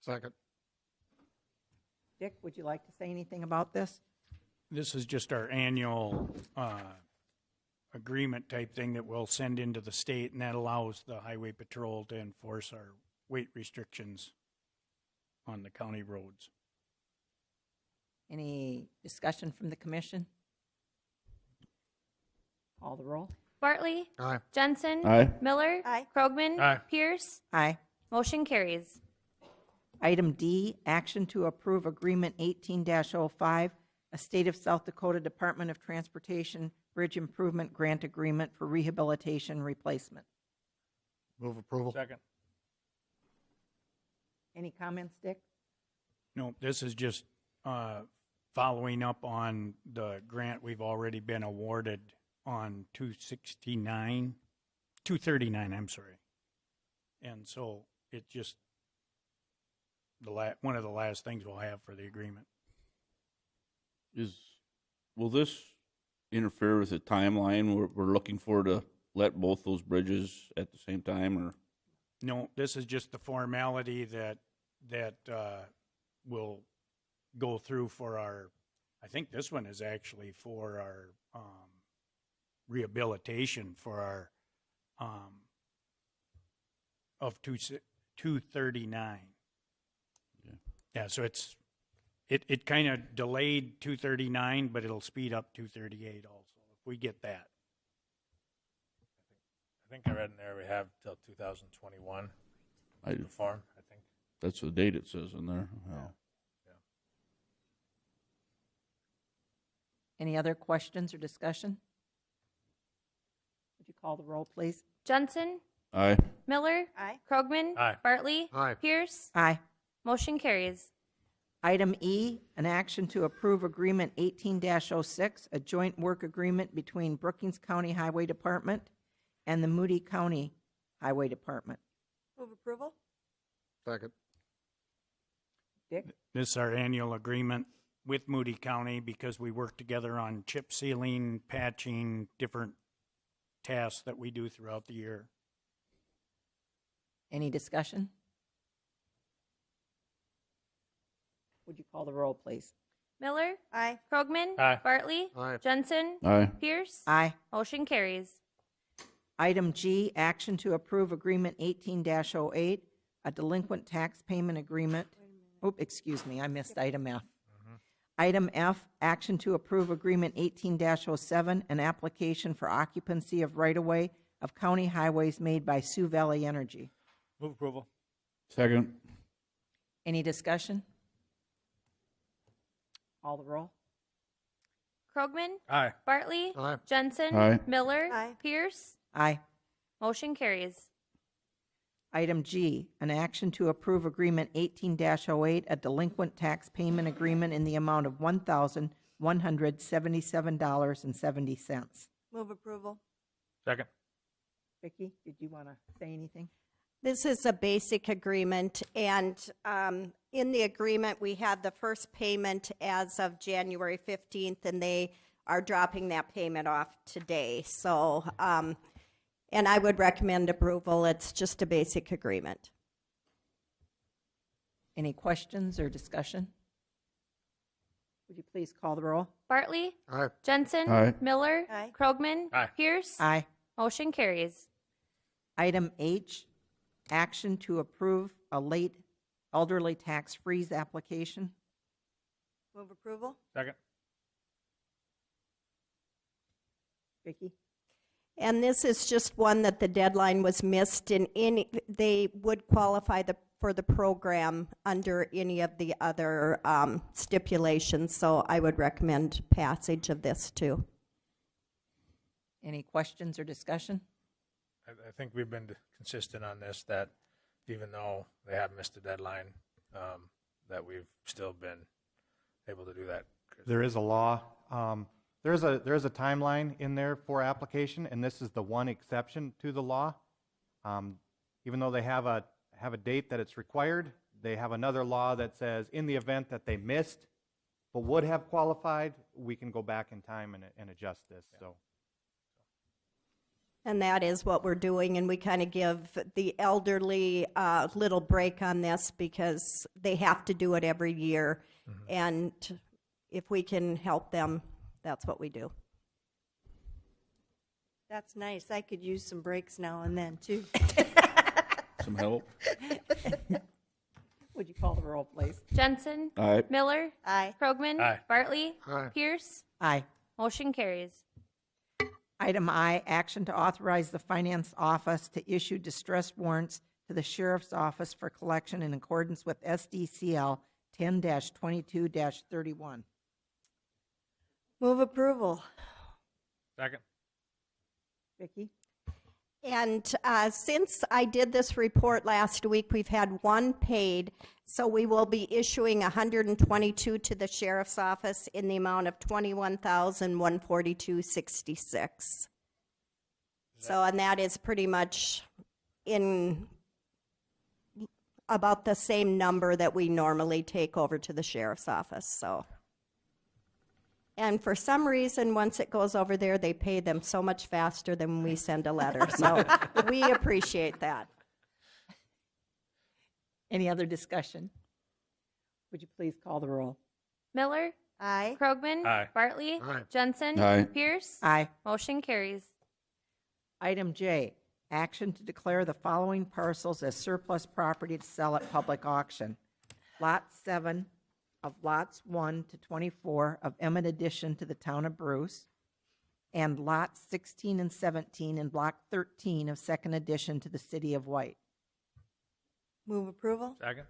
Second. Dick, would you like to say anything about this? This is just our annual agreement type thing that we'll send into the state, and that allows the highway patrol to enforce our weight restrictions on the county roads. Any discussion from the commission? Call the roll. Bartley? Aye. Jensen? Aye. Miller? Aye. Krogman? Aye. Pierce? Aye. Motion carries. Item D, action to approve Agreement 18-05, a State of South Dakota Department of Transportation Bridge Improvement Grant Agreement for Rehabilitation Replacement. Move approval. Second. Any comments, Dick? No, this is just following up on the grant we've already been awarded on 239, I'm sorry. And so it just, one of the last things we'll have for the agreement. Will this interfere with the timeline we're looking for to let both those bridges at the same time, or? No, this is just the formality that will go through for our, I think this one is actually for our rehabilitation for our of 239. Yeah, so it kind of delayed 239, but it'll speed up 238 also, if we get that. I think I read in there we have till 2021 I to form, I think. That's the date it says in there. Yeah. Any other questions or discussion? Would you call the roll, please? Jensen? Aye. Miller? Aye. Krogman? Aye. Bartley? Aye. Pierce? Aye. Motion carries. Item E, an action to approve Agreement 18-06, a joint work agreement between Brookings County Highway Department and the Moody County Highway Department. Move approval? Second. Dick? This is our annual agreement with Moody County because we work together on chip sealing, patching, different tasks that we do throughout the year. Any discussion? Would you call the roll, please? Miller? Aye. Krogman? Aye. Bartley? Aye. Jensen? Aye. Pierce? Aye. Motion carries. Item G, action to approve Agreement 18-08, a delinquent tax payment agreement. Oh, excuse me, I missed item F. Item F, action to approve Agreement 18-07, an application for occupancy of right-of-way of county highways made by Sioux Valley Energy. Move approval. Second. Any discussion? Call the roll. Krogman? Aye. Bartley? Aye. Jensen? Aye. Miller? Aye. Pierce? Aye. Motion carries. Item G, an action to approve Agreement 18-08, a delinquent tax payment agreement in the amount of $1,177.70. Move approval? Second. Vicki, did you want to say anything? This is a basic agreement, and in the agreement, we had the first payment as of January 15th, and they are dropping that payment off today. So, and I would recommend approval. It's just a basic agreement. Any questions or discussion? Would you please call the roll? Bartley? Aye. Jensen? Aye. Miller? Aye. Krogman? Aye. Pierce? Aye. Motion carries. Item H, action to approve a late elderly tax freeze application. Move approval? Second. Vicki? And this is just one that the deadline was missed in any, they would qualify for the program under any of the other stipulations, so I would recommend passage of this too. Any questions or discussion? I think we've been consistent on this, that even though they have missed the deadline, that we've still been able to do that. There is a law, there is a timeline in there for application, and this is the one exception to the law. Even though they have a date that it's required, they have another law that says in the event that they missed but would have qualified, we can go back in time and adjust this. So. And that is what we're doing, and we kind of give the elderly a little break on this because they have to do it every year. And if we can help them, that's what we do. That's nice. I could use some breaks now and then, too. Some help? Would you call the roll, please? Jensen. Aye. Miller. Aye. Krogman. Aye. Bartley. Aye. Pierce. Aye. Motion carries. Item I, action to authorize the Finance Office to issue distress warrants to the Sheriff's Office for collection in accordance with SDCL 10-22-31. Move approval. Second. Vicki? And since I did this report last week, we've had one paid, so we will be issuing 122 to the Sheriff's Office in the amount of $21,142.66. So, and that is pretty much in about the same number that we normally take over to the Sheriff's Office, so. And for some reason, once it goes over there, they pay them so much faster than when we send a letter. So we appreciate that. Any other discussion? Would you please call the roll? Miller. Aye. Krogman. Aye. Bartley. Aye. Jensen. Aye. Pierce. Aye. Motion carries. Item J, action to declare the following parcels as surplus property to sell at public auction. Lot 7 of lots 1 to 24 of Emmett addition to the town of Bruce, and lots 16 and 17 in block 13 of second addition to the city of White. Move approval. Second.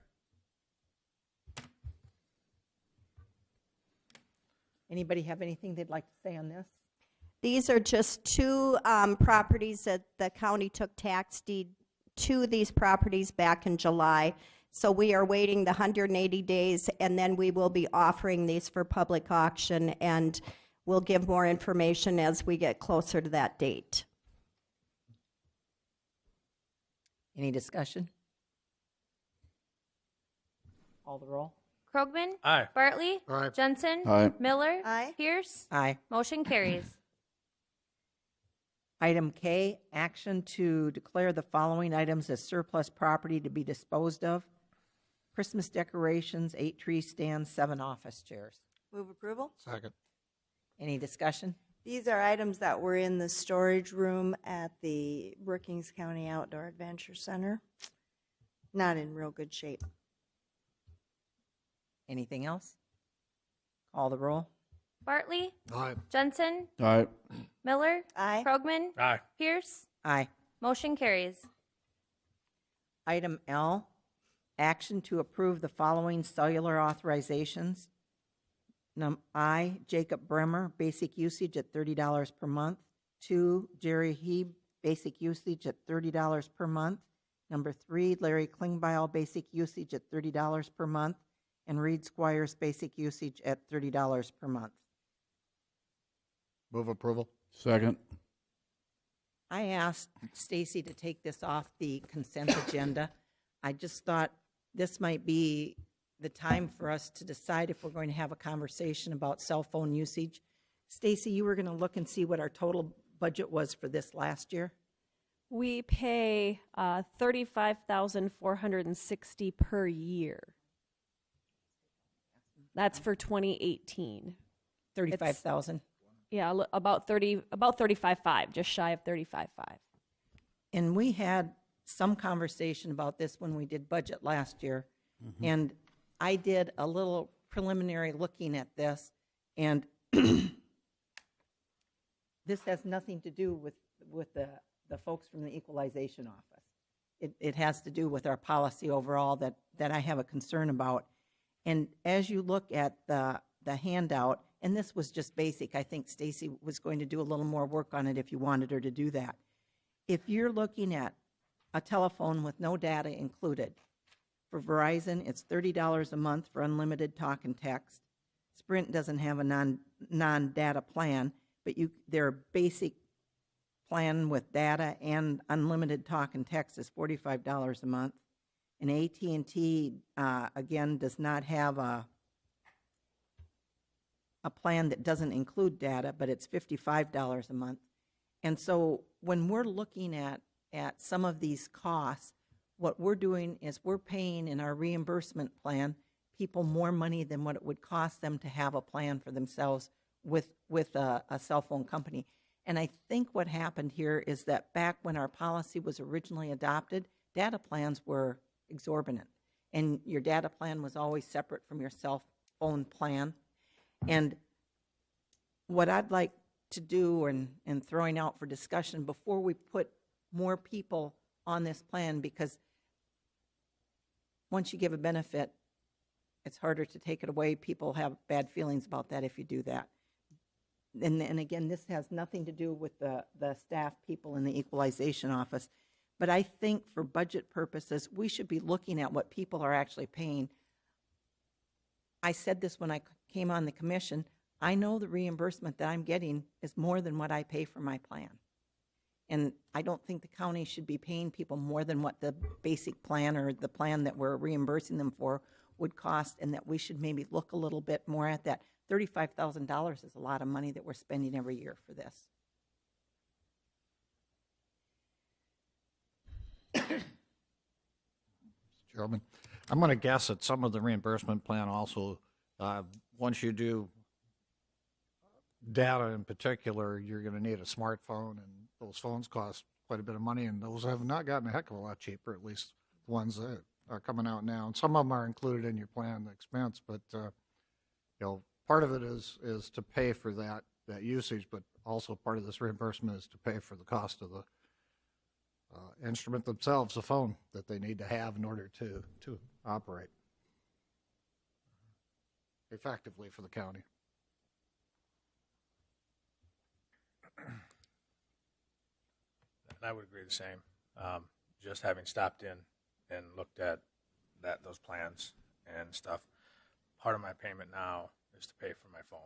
Anybody have anything they'd like to say on this? These are just two properties that the county took tax deed to these properties back in July. So we are waiting the 180 days, and then we will be offering these for public auction, and we'll give more information as we get closer to that date. Any discussion? Call the roll. Krogman. Aye. Bartley. Aye. Jensen. Aye. Miller. Aye. Pierce. Aye. Motion carries. Item K, action to declare the following items as surplus property to be disposed of. Christmas decorations, 8 tree stands, 7 office chairs. Move approval. Second. Any discussion? These are items that were in the storage room at the Brookings County Outdoor Adventure Center. Not in real good shape. Anything else? Call the roll. Bartley. Aye. Jensen. Aye. Miller. Aye. Krogman. Aye. Pierce. Aye. Motion carries. Item L, action to approve the following cellular authorizations. I, Jacob Bremer, basic usage at $30 per month. 2, Jerry Heeb, basic usage at $30 per month. Number 3, Larry Klingbeil, basic usage at $30 per month. And Reed Squires, basic usage at $30 per month. Move approval. Second. I asked Stacy to take this off the consent agenda. I just thought this might be the time for us to decide if we're going to have a conversation about cell phone usage. Stacy, you were going to look and see what our total budget was for this last year? We pay $35,460 per year. That's for 2018. 35,000. Yeah, about 35.5, just shy of 35.5. And we had some conversation about this when we did budget last year. And I did a little preliminary looking at this, and the this has nothing to do with the folks from the equalization office. It has to do with our policy overall that I have a concern about. And as you look at the handout, and this was just basic, I think Stacy was going to do a little more work on it if you wanted her to do that. If you're looking at a telephone with no data included, for Verizon, it's $30 a month for unlimited talk and text. Sprint doesn't have a non-data plan, but their basic plan with data and unlimited talk and text is $45 a month. And AT&T, again, does not have a plan that doesn't include data, but it's $55 a month. And so when we're looking at some of these costs, what we're doing is we're paying in our reimbursement plan people more money than what it would cost them to have a plan for themselves with a cell phone company. And I think what happened here is that back when our policy was originally adopted, data plans were exorbitant. And your data plan was always separate from your cell phone plan. And what I'd like to do and throwing out for discussion before we put more people on this plan, because once you give a benefit, it's harder to take it away. People have bad feelings about that if you do that. And again, this has nothing to do with the staff people in the equalization office. But I think for budget purposes, we should be looking at what people are actually paying. I said this when I came on the commission. I know the reimbursement that I'm getting is more than what I pay for my plan. And I don't think the county should be paying people more than what the basic plan or the plan that we're reimbursing them for would cost, and that we should maybe look a little bit more at that. $35,000 is a lot of money that we're spending every year for this. Chairman, I'm going to guess that some of the reimbursement plan also, once you do data in particular, you're going to need a smartphone, and those phones cost quite a bit of money, and those have not gotten a heck of a lot cheaper, at least the ones that are coming out now. And some of them are included in your plan, the expense, but part of it is to pay for that usage, but also part of this reimbursement is to pay for the cost of the instrument themselves, the phone that they need to have in order to operate effectively for the county. And I would agree the same. Just having stopped in and looked at those plans and stuff, part of my payment now is to pay for my phone.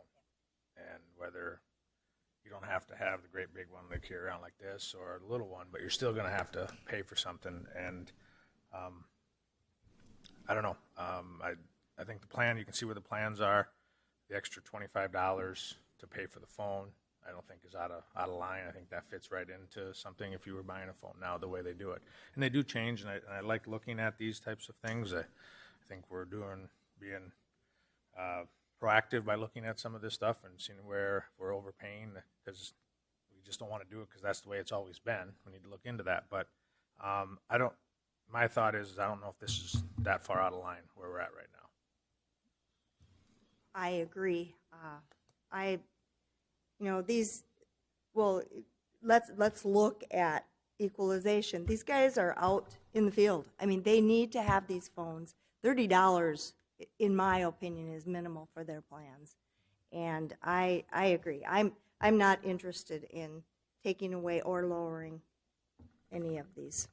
And whether you don't have to have the great big one they carry around like this or the little one, but you're still going to have to pay for something. And I don't know. I think the plan, you can see where the plans are. The extra $25 to pay for the phone, I don't think is out of line. I think that fits right into something if you were buying a phone now, the way they do it. And they do change, and I like looking at these types of things. I think we're being proactive by looking at some of this stuff and seeing where we're overpaying, because we just don't want to do it because that's the way it's always been. We need to look into that. But my thought is I don't know if this is that far out of line where we're at right now. I agree. Let's look at equalization. These guys are out in the field. I mean, they need to have these phones. $30, in my opinion, is minimal for their plans. And I agree. I'm not interested in taking away or lowering any of these.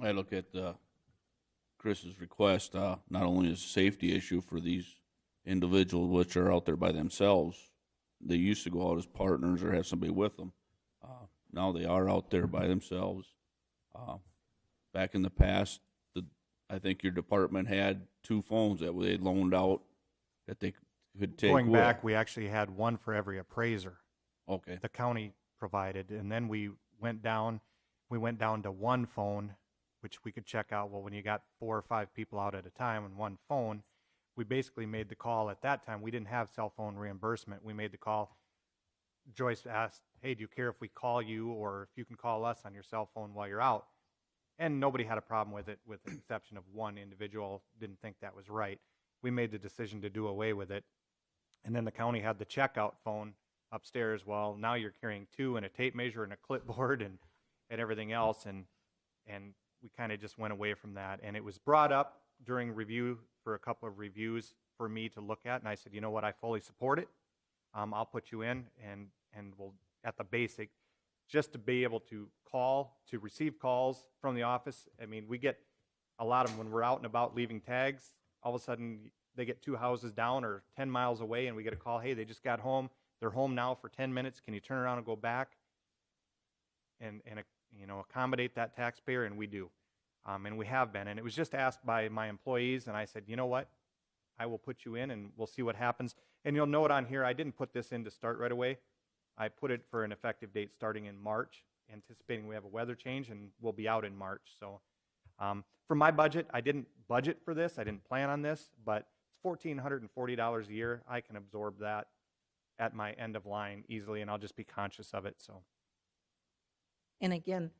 I look at Chris's request, not only as a safety issue for these individuals which are out there by themselves. They used to go out as partners or have somebody with them. Now they are out there by themselves. Back in the past, I think your department had 2 phones that they loaned out that they could take Going with. back, we actually had one for every appraiser. Okay. The county provided, and then we went down to one phone, which we could check out. Well, when you got 4 or 5 people out at a time on one phone, we basically made the call at that time. We didn't have cell phone reimbursement. We made the call. Joyce asked, hey, do you care if we call you, or if you can call us on your cell phone while you're out? And nobody had a problem with it, with the exception of one individual didn't think that was right. We made the decision to do away with it. And then the county had the checkout phone, upstairs. Well, now you're carrying 2 and a tape measure and a clipboard and everything else, and we kind of just went away from that. And it was brought up during review for a couple of reviews for me to look at, and I said, you know what, I fully support it. I'll put you in, and we'll, at the basic, just to be able to receive calls from the office. I mean, we get a lot of them when we're out and about leaving tags. All of a sudden, they get 2 houses down or 10 miles away, and we get a call, hey, they just got home. They're home now for 10 minutes. Can you turn around and go back and accommodate that taxpayer? And we do. And we have been. And it was just asked by my employees, and I said, you know what? I will put you in, and we'll see what happens. And you'll note on here, I didn't put this in to start right away. I put it for an effective date starting in March, anticipating we have a weather change, and we'll be out in March. So for my budget, I didn't budget for this. I didn't plan on this, but it's $1,440 a year. I can absorb that at my end of line easily, and I'll just be conscious of it. So. And again,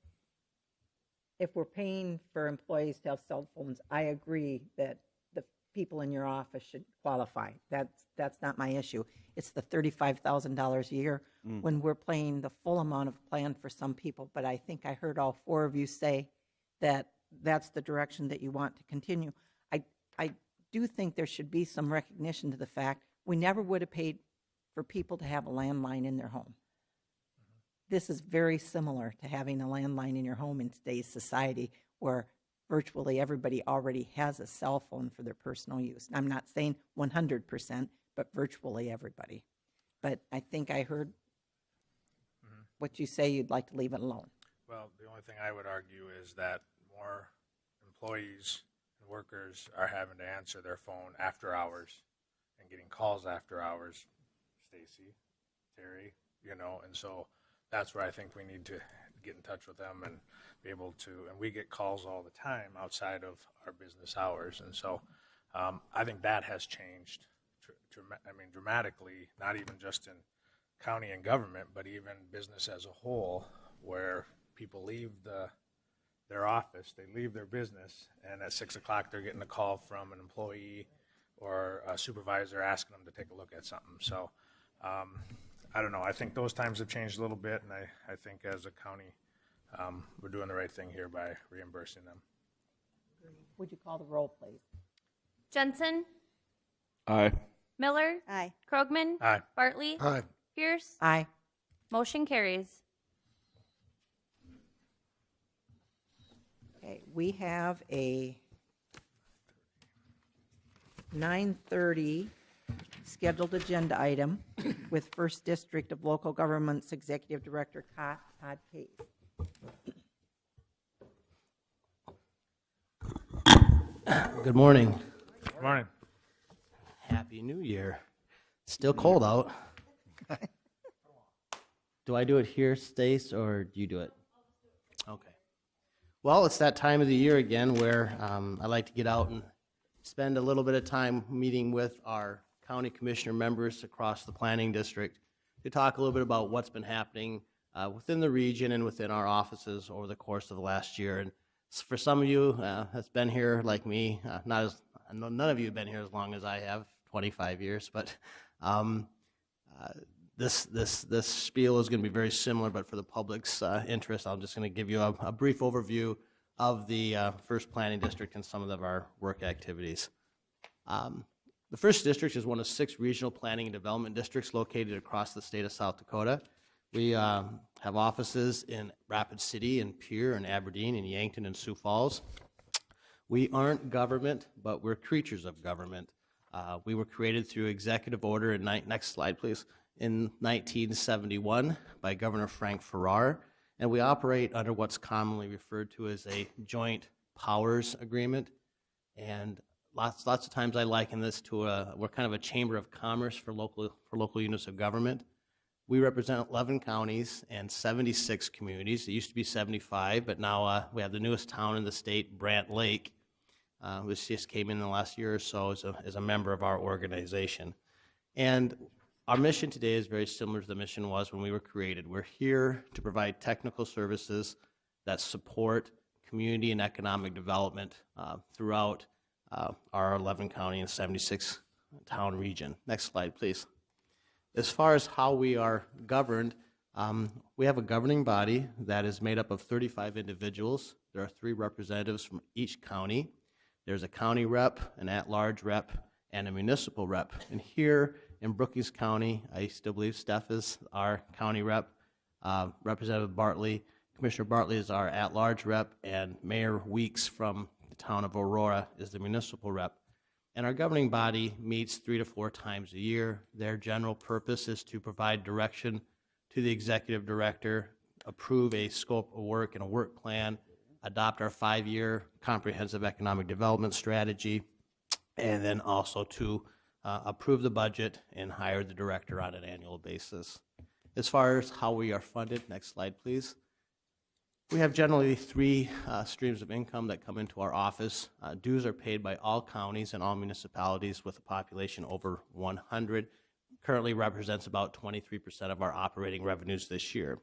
if we're paying for employees to have cell phones, I agree that the people in your office should qualify. That's not my issue. It's the $35,000 a year when we're paying the full amount of plan for some people. But I think I heard all 4 of you say that that's the direction that you want to continue. I do think there should be some recognition to the fact we never would have paid for people to have a landline in their home. This is very similar to having a landline in your home in today's society, where virtually everybody already has a cell phone for their personal use. I'm not saying 100%, but virtually everybody. But I think I heard what you say, you'd like to leave it alone. Well, the only thing I would argue is that more employees and workers are having to answer their phone after hours and getting calls after hours. Stacy, Terry, and so that's where I think we need to get in touch with them and be able to, and we get calls all the time outside of our business hours. And so I think that has changed, dramatically, not even just in county and government, but even business as a whole, where people leave their office, they leave their business, and at 6 o'clock they're getting a call from an employee or a supervisor asking them to take a look at something. So I don't know. I think those times have changed a little bit, and I think as a county, we're doing the right thing here by reimbursing them. Would you call the roll, please? Jensen? Aye. Miller? Aye. Krogman? Aye. Bartley? Aye. Pierce? Aye. Motion carries. Okay, we have a 9:30 scheduled agenda item with First District of Local Government's Executive Director Todd Case. Good morning. Good morning. Happy New Year. Still cold out. Do I do it here, Stace, or do you do it? Okay. Well, it's that time of the year again where I like to get out and spend a little bit of time meeting with our county commissioner members across the planning district to talk a little bit about what's been happening within the region and within our offices over the course of the last year. And for some of you that's been here like me, I know none of you have been here as long as I have, 25 years, but this spiel is going to be very similar, but for the public's interest, I'm just going to give you a brief overview of the First Planning District and some of our work activities. The First District is one of 6 regional planning and development districts located across the state of South Dakota. We have offices in Rapid City and Pierre and Aberdeen and Yankton and Sioux Falls. We aren't government, but we're creatures of government. We were created through executive order in next slide, please, in 1971 by Governor Frank Farrar, and we operate under what's commonly referred to as a joint powers agreement. And lots of times I liken this to we're kind of a chamber of commerce for local units of government. We represent 11 counties and 76 communities. It used to be 75, but now we have the newest town in the state, Brant Lake, which just came in the last year or so as a member of our organization. And our mission today is very similar to the mission was when we were created. We're here to provide technical services that support community and economic development throughout our 11 county and 76 town region. Next slide, please. As far as how we are governed, we have a governing body that is made up of 35 individuals. There are 3 representatives from each county. There's a county rep, an at-large rep, and a municipal rep. And here in Brookings County, I still believe Steph is our county rep, Representative Bartley, Commissioner Bartley is our at-large rep, and Mayor Weeks from the town of Aurora is the municipal rep. And our governing body meets 3 to 4 times a year. Their general purpose is to provide direction to the executive director, approve a scope of work and a work plan, adopt our 5-year comprehensive economic development strategy, and then also to approve the budget and hire the director on an annual basis. As far as how we are funded, next slide, please. We have generally 3 streams of income that come into our office. Dues are paid by all counties and all municipalities with a population over 100. Currently represents about 23% of our operating revenues this year.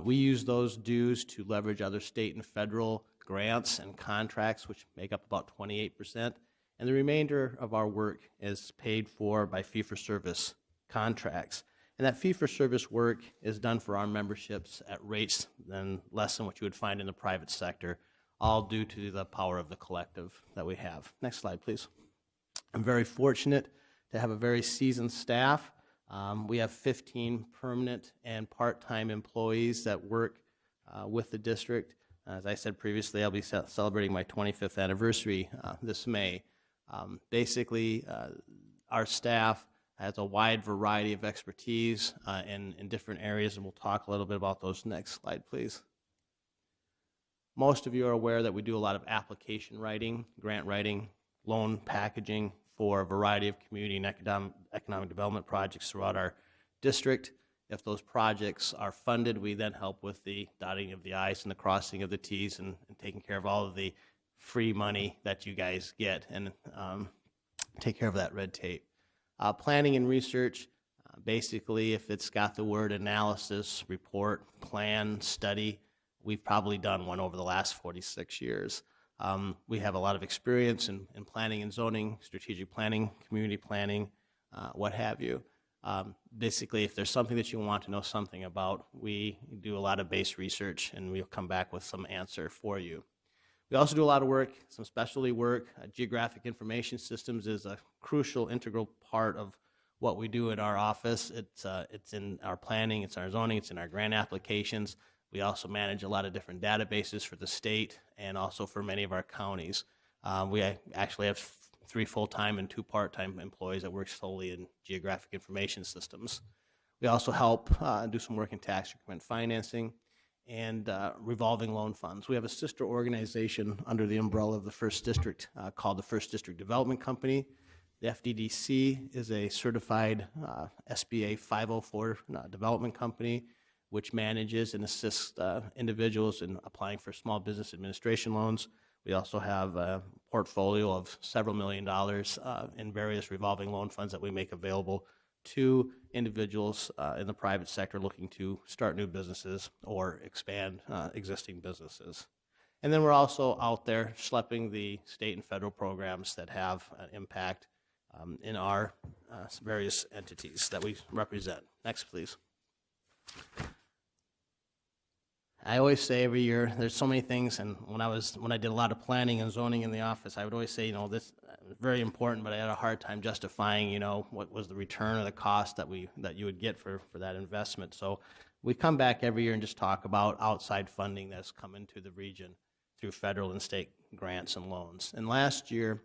We use those dues to leverage other state and federal grants and contracts, which make up about 28%. And the remainder of our work is paid for by fee-for-service contracts. And that fee-for-service work is done for our memberships at rates less than what you would find in the private sector, all due to the power of the collective that we have. Next slide, please. I'm very fortunate to have a very seasoned staff. We have 15 permanent and part-time employees that work with the district. As I said previously, I'll be celebrating my 25th anniversary this May. Basically, our staff has a wide variety of expertise in different areas, and we'll talk a little bit about those. Next slide, please. Most of you are aware that we do a lot of application writing, grant writing, loan packaging for a variety of community and economic development projects throughout our district. If those projects are funded, we then help with the dotting of the I's and the crossing of the T's and taking care of all of the free money that you guys get and take care of that red tape. Planning and research, basically if it's got the word analysis, report, plan, study, we've probably done one over the last 46 years. We have a lot of experience in planning and zoning, strategic planning, community planning, what have you. Basically, if there's something that you want to know something about, we do a lot of base research and we'll come back with some answer for you. We also do a lot of work, some specialty work. Geographic information systems is a crucial, integral part of what we do in our office. It's in our planning, it's our zoning, it's in our grant applications. We also manage a lot of different databases for the state and also for many of our counties. We actually have 3 full-time and 2 part-time employees that work solely in geographic information systems. We also help do some work in tax increment financing and revolving loan funds. We have a sister organization under the umbrella of the First District called the First District Development Company. The FDDC is a certified SBA 504 development company which manages and assists individuals in applying for small business administration loans. We also have a portfolio of several $1,000,000 in various revolving loan funds that we make available to individuals in the private sector looking to start new businesses or expand existing businesses. And then we're also out there schlepping the state and federal programs that have an impact in our various entities that we represent. Next, please. I always say every year, there's so many things, and when I did a lot of planning and zoning in the office, I would always say, this is very important, but I had a hard time justifying, what was the return or the cost that you would get for that investment. So we come back every year and just talk about outside funding that's come into the region through federal and state grants and loans. And last year,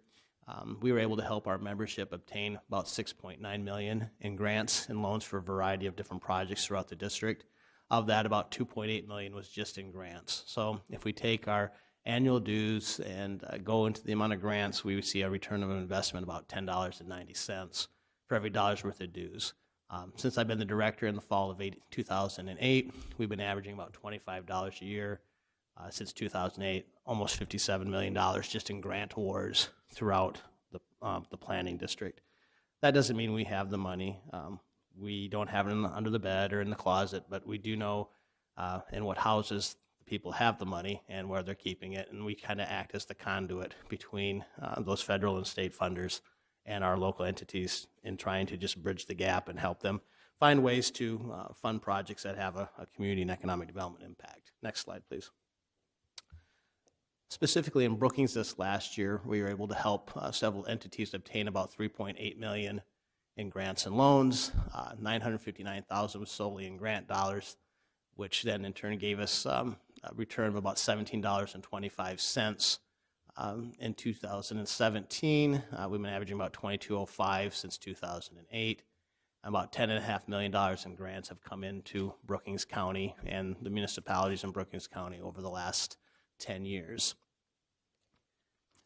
we were able to help our membership obtain about $6.9 million in grants and loans for a variety of different projects throughout the district. Of that, about $2.8 million was just in grants. So if we take our annual dues and go into the amount of grants, we would see a return of investment about $10.90 for every dollar's worth of dues. Since I've been the director in the fall of 2008, we've been averaging about $25 a year. Since 2008, almost $57 million just in grant awards throughout the planning district. That doesn't mean we have the money. We don't have it under the bed or in the closet, but we do know in what houses people have the money and where they're keeping it, and we kind of act as the conduit between those federal and state funders and our local entities in trying to just bridge the gap and help them find ways to fund projects that have a community and economic development impact. Next slide, please. Specifically in Brookings this last year, we were able to help several entities obtain about $3.8 million in grants and loans. $959,000 was solely in grant dollars, which then in turn gave us a return of about $17.25. In 2017, we've been averaging about $22.05 since 2008. About $10.5 million in grants have come into Brookings County and the municipalities in Brookings County over the last 10 years.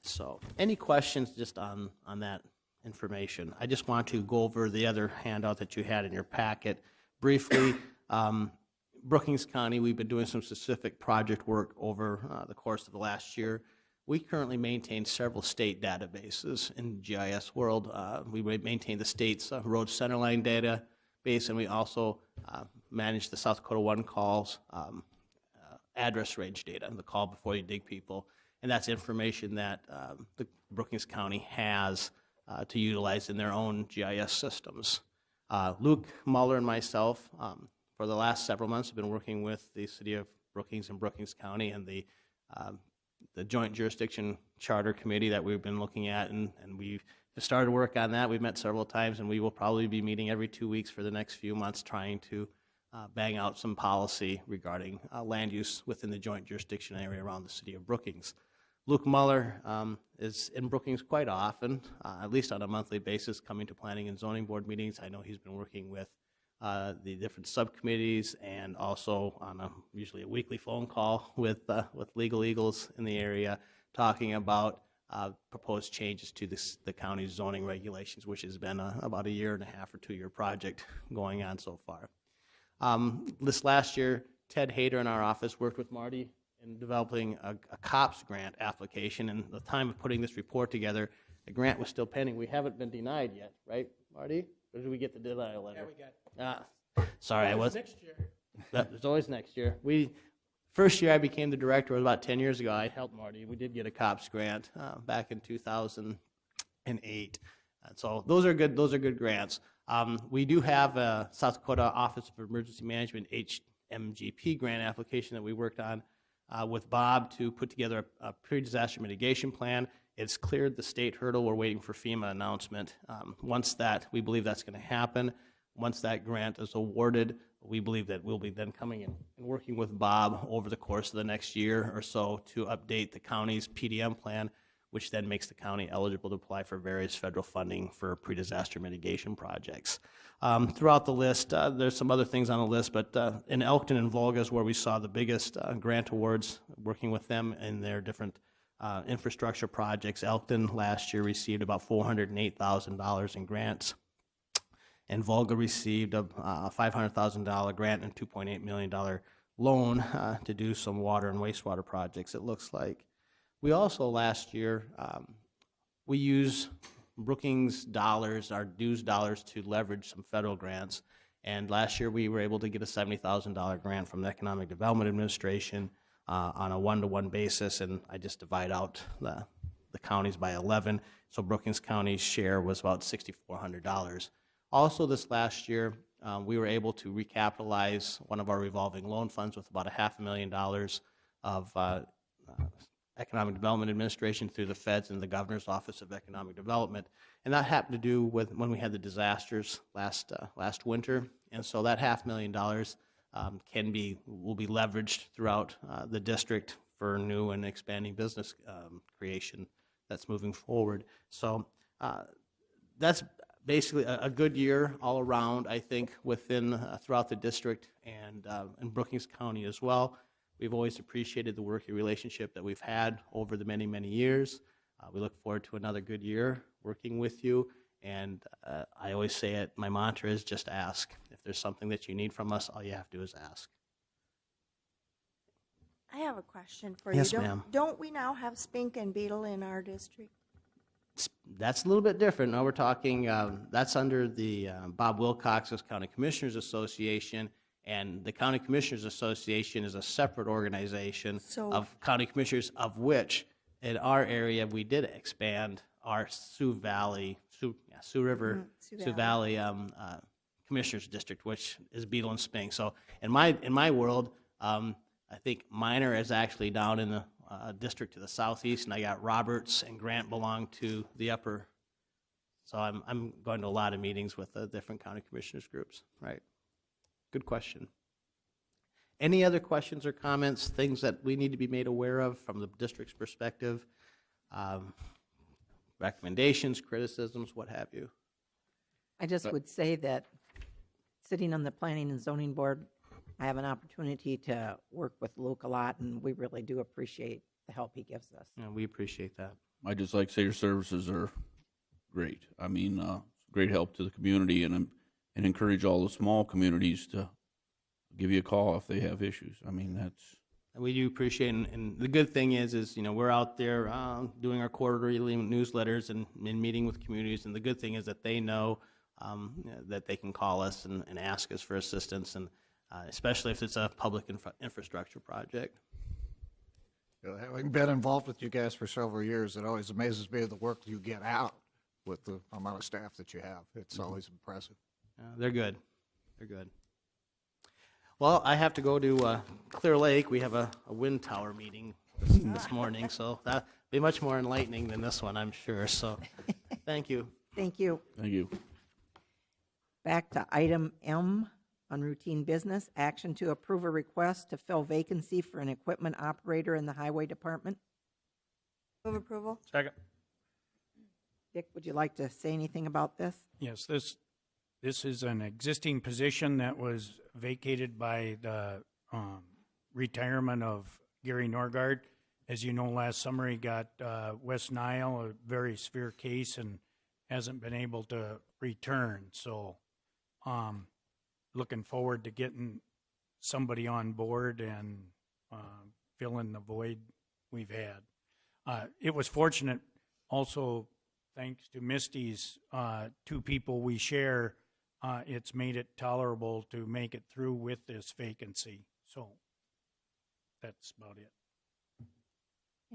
So any questions just on that information? I just want to go over the other handout that you had in your packet briefly. Brookings County, we've been doing some specific project work over the course of the last year. We currently maintain several state databases in the GIS world. We maintain the state's road centerline database, and we also manage the South Dakota One Calls address range data, the call before you dig people. And that's information that the Brookings County has to utilize in their own GIS systems. Luke Muller and myself, for the last several months, have been working with the City of Brookings and Brookings County and the Joint Jurisdiction Charter Committee that we've been looking at, and we've started work on that. We've met several times, and we will probably be meeting every 2 weeks for the next few months trying to bang out some policy regarding land use within the joint jurisdiction area around the City of Brookings. Luke Muller is in Brookings quite often, at least on a monthly basis, coming to planning and zoning board meetings. I know he's been working with the different subcommittees and also on usually a weekly phone call with legal eagles in the area talking about proposed changes to the county's zoning regulations, which has been about a 1.5 or 2 year project going on so far. This last year, Ted Hayter in our office worked with Marty in developing a COPS grant application, and at the time of putting this report together, the grant was still pending. We haven't been denied yet, right, Marty? Or did we get the denial letter? Yeah, we got sorry, I was. Next year. There's always next year. First year I became the director was about 10 years ago. I helped Marty. We did get a COPS grant back in 2008. And so those are good grants. We do have a South Dakota Office of Emergency Management HMGP grant application that we worked on with Bob to put together a pre-disaster mitigation plan. It's cleared the state hurdle. We're waiting for FEMA announcement. Once we believe that's going to happen. Once that grant is awarded, we believe that we'll be then coming in and working with Bob over the course of the next year or so to update the county's PDM plan, which then makes the county eligible to apply for various federal funding for pre-disaster mitigation projects. Throughout the list, there's some other things on the list, but in Elkton and Volga is where we saw the biggest grant awards, working with them in their different infrastructure projects. Elkton last year received about $408,000 in grants, and Volga received a $500,000 grant and $2.8 million loan to do some water and wastewater projects, it looks like. We also last year, we use Brookings dollars, our dues dollars, to leverage some federal grants. And last year we were able to get a $70,000 grant from the Economic Development Administration on a 1-to-1 basis, and I just divide out the counties by 11. So Brookings County's share was about $6,400. Also this last year, we were able to recapitalize one of our revolving loan funds with about $500,000 of Economic Development Administration through the feds and the Governor's Office of Economic Development. And that happened to do with when we had the disasters last winter. And so that $500,000 will be leveraged throughout the district for new and expanding business creation that's moving forward. So that's basically a good year all around, I think, throughout the district and in Brookings County as well. We've always appreciated the working relationship that we've had over the many, many years. We look forward to another good year working with you. And I always say it, my mantra is just ask. If there's something that you need from us, all you have to do is ask. I have a question for you. Yes, ma'am. Don't we now have skink and beetle in our district? That's a little bit different. Now we're talking, that's under the Bob Wilcox's County Commissioners Association, and the County Commissioners Association is a separate organization of county commissioners, of which in our area we did expand our Sioux Valley Sioux River, Sioux Sioux Valley Commissioners District, which is Beetle and Spring. So in my world, I think Minor is actually down in the district to the southeast, and I got Roberts and Grant belong to the upper. So I'm going to a lot of meetings with the different county commissioners groups. Right. Good question. Any other questions or comments, things that we need to be made aware of from the district's perspective? Recommendations, criticisms, what have you? I just would say that sitting on the Planning and Zoning Board, I have an opportunity to work with Luke a lot, and we really do appreciate the help he gives us. Yeah, we appreciate that. I just like to say your services are great. I mean, great help to the community, and encourage all the small communities to give you a call if they have issues. I mean, that's. We do appreciate it, and the good thing is we're out there doing our quarterly newsletters and meeting with communities, and the good thing is that they know that they can call us and ask us for assistance, and especially if it's a public infrastructure project. Having been involved with you guys for several years, it always amazes me the work you get out with the amount of staff that you have. It's always impressive. They're good. They're good. Well, I have to go to Clear Lake. We have a wind tower meeting this morning, so that'll be much more enlightening than this one, I'm sure. So thank you. Thank you. Thank you. Back to item M on routine business, action to approve a request to fill vacancy for an equipment operator in the Highway Department. Move approval. Second. Dick, would you like to say anything about this? Yes, this is an existing position that was vacated by the retirement of Gary Norgard. As you know, last summer he got West Nile, a very severe case, and hasn't been able to return. So looking forward to getting somebody on board and filling the void we've had. It was fortunate also, thanks to Misty's two people we share, it's made it tolerable to make it through with this vacancy. So that's about it.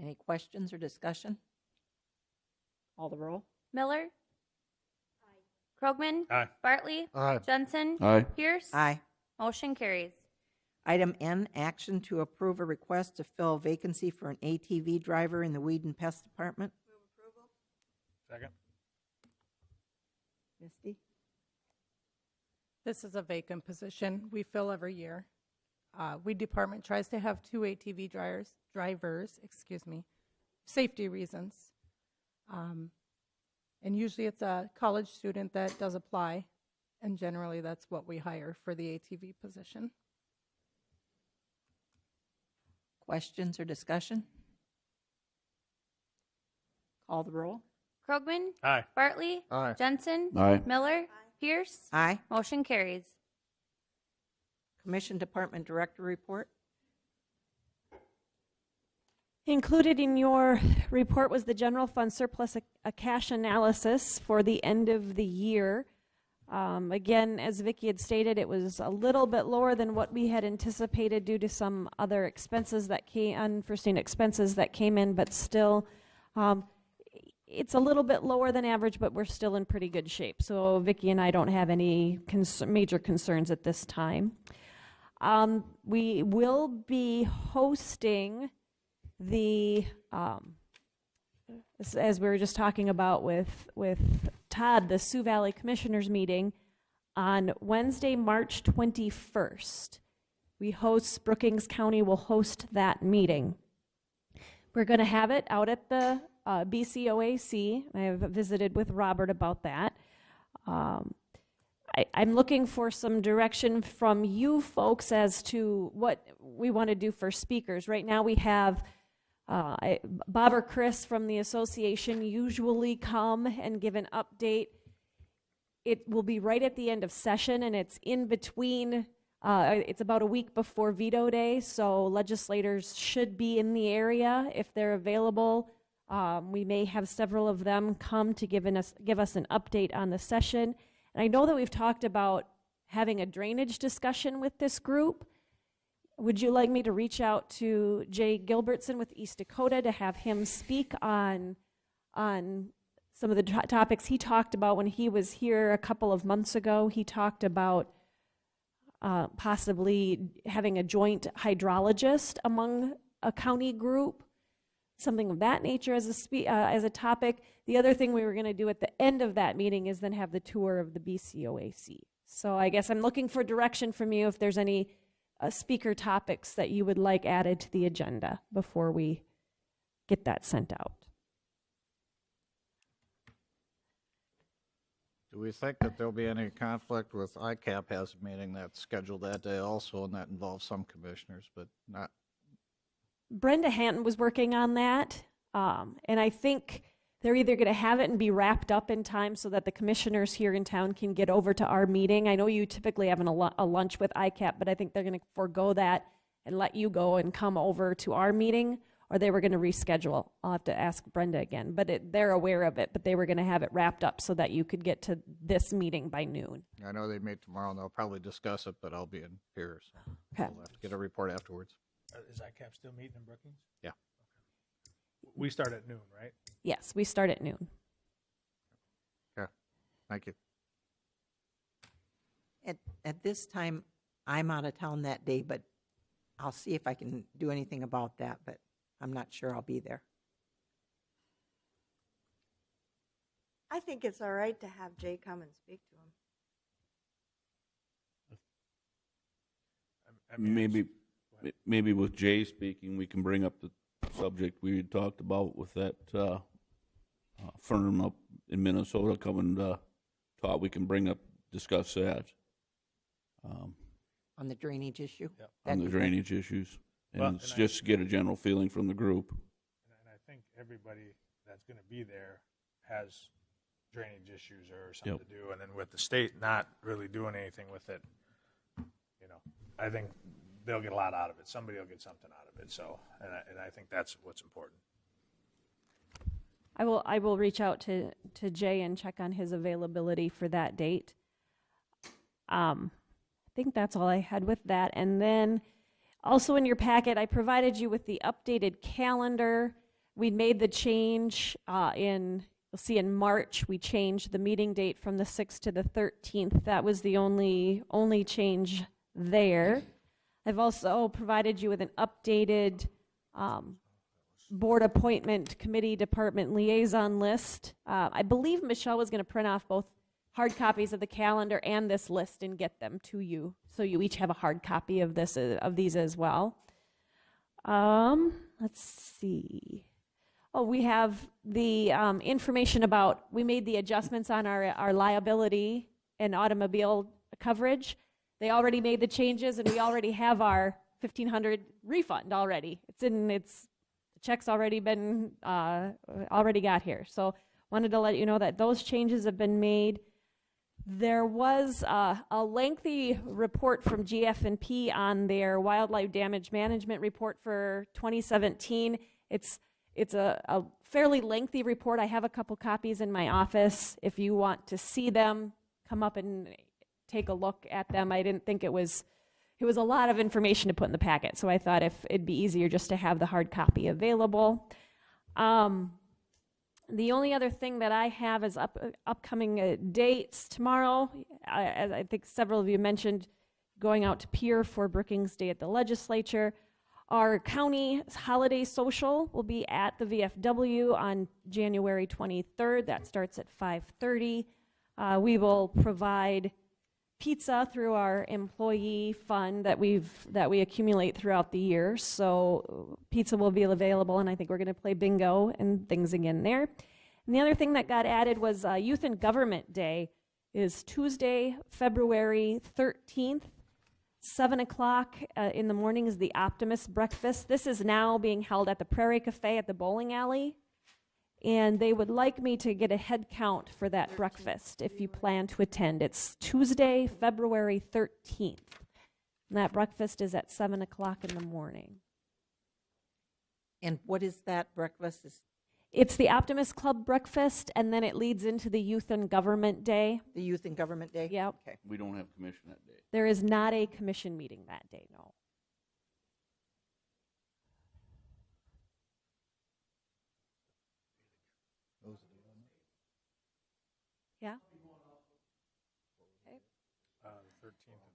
Any questions or discussion? Call the roll. Miller. Aye. Krogman. Aye. Bartley. Aye. Jensen. Aye. Pierce. Aye. Motion carries. Item N, action to approve a request to fill a vacancy for an ATV driver in the Weed and Pest Department. Second. Misty? This is a vacant position we fill every year. Weed Department tries to have two ATV drivers, safety reasons. And usually it's a college student that does apply, and generally that's what we hire for the ATV position. Questions or discussion? Call the roll. Krogman. Aye. Bartley. Aye. Jensen. Aye. Miller. Pierce. Aye. Motion carries. Commission Department Director report. Included in your report was the general fund surplus, a cash analysis for the end of the year. Again, as Vicki had stated, it was a little bit lower than what we had anticipated due to some other expenses that unforeseen expenses that came in, but still, it's a little bit lower than average, but we're still in pretty good shape. So Vicki and I don't have any major concerns at this time. We will be hosting the, as we were just talking about with Todd, the Sioux Valley Commissioners meeting on Wednesday, March 21st. Brookings County will host that meeting. We're going to have it out at the BCOAC. I have visited with Robert about that. I'm looking for some direction from you folks as to what we want to do for speakers. Right now we have Bob or Chris from the association usually come and give an update. It will be right at the end of session, and it's in between. It's about a week before veto day, so legislators should be in the area if they're available. We may have several of them come to give us an update on the session. And I know that we've talked about having a drainage discussion with this group. Would you like me to reach out to Jay Gilbertson with East Dakota to have him speak on some of the topics he talked about when he was here a couple of months ago. He talked about possibly having a joint hydrologist among a county group, something of that nature as a topic. The other thing we were going to do at the end of that meeting is then have the tour of the BCOAC. So I guess I'm looking for direction from you if there's any speaker topics that you would like added to the agenda before we get that sent out. Do we think that there'll be any conflict with ICAP has a meeting that's scheduled that day also, and that involves some commissioners, but not? Brenda Hanton was working on that, and I think they're either going to have it and be wrapped up in time so that the commissioners here in town can get over to our meeting. I know you typically have a lunch with ICAP, but I think they're going to forego that and let you go and come over to our meeting, or they were going to reschedule. I'll have to ask Brenda again, but they're aware of it, but they were going to have it wrapped up so that you could get to this meeting by noon. I know they meet tomorrow, and they'll probably discuss it, but I'll be in here, so Okay. we'll have to get a report afterwards. Is ICAP still meeting in Brookings? Yeah. We start at noon, right? Yes, we start at noon. Okay, thank you. At this time, I'm out of town that day, but I'll see if I can do anything about that, but I'm not sure I'll be there. I think it's all right to have Jay come and speak to him. Maybe with Jay speaking, we can bring up the subject we had talked about with that firm up in Minnesota coming to talk. We can discuss that. On the drainage issue? Yep. On the drainage issues. And Well, it's just to get a general feeling from the group. And I think everybody that's going to be there has drainage issues or something to do, and then with the state not really doing anything with it, I think they'll get a lot out of it. Somebody will get something out of it. So, and I think that's what's important. I will reach out to Jay and check on his availability for that date. I think that's all I had with that. And then also in your packet, I provided you with the updated calendar. We made the change you'll see in March, we changed the meeting date from the 6th to the 13th. That was the only change there. I've also provided you with an updated board appointment committee department liaison list. I believe Michelle was going to print off both hard copies of the calendar and this list and get them to you, so you each have a hard copy of these as well. Let's see. Oh, we have the information about, we made the adjustments on our liability and automobile coverage. They already made the changes, and we already have our $1,500 refund already. The check's already been already got here. So wanted to let you know that those changes have been made. There was a lengthy report from GF&P on their wildlife damage management report for 2017. It's a fairly lengthy report. I have a couple copies in my office. If you want to see them, come up and take a look at them. I didn't think it was a lot of information to put in the packet, so I thought if it'd be easier just to have the hard copy available. The only other thing that I have is upcoming dates. Tomorrow, as I think several of you mentioned, going out to Pier for Brookings Day at the Legislature. Our county holiday social will be at the VFW on January 23rd. That starts at 5:30. We will provide pizza through our employee fund that we accumulate throughout the year. So pizza will be available, and I think we're going to play bingo and things again there. And the other thing that got added was Youth and Government Day is Tuesday, February 13th. 7 o'clock in the morning is the Optimist Breakfast. This is now being held at the Prairie Cafe at the bowling alley. And they would like me to get a head count for that breakfast if you plan to attend. It's Tuesday, February 13th. And that breakfast is at 7 o'clock in the morning. And what is that breakfast? It's the Optimist Club breakfast, and then it leads into the Youth and Government Day. The Youth and Government Day? Yep. Okay. We don't have commission that day. There is not a commission meeting that day, no.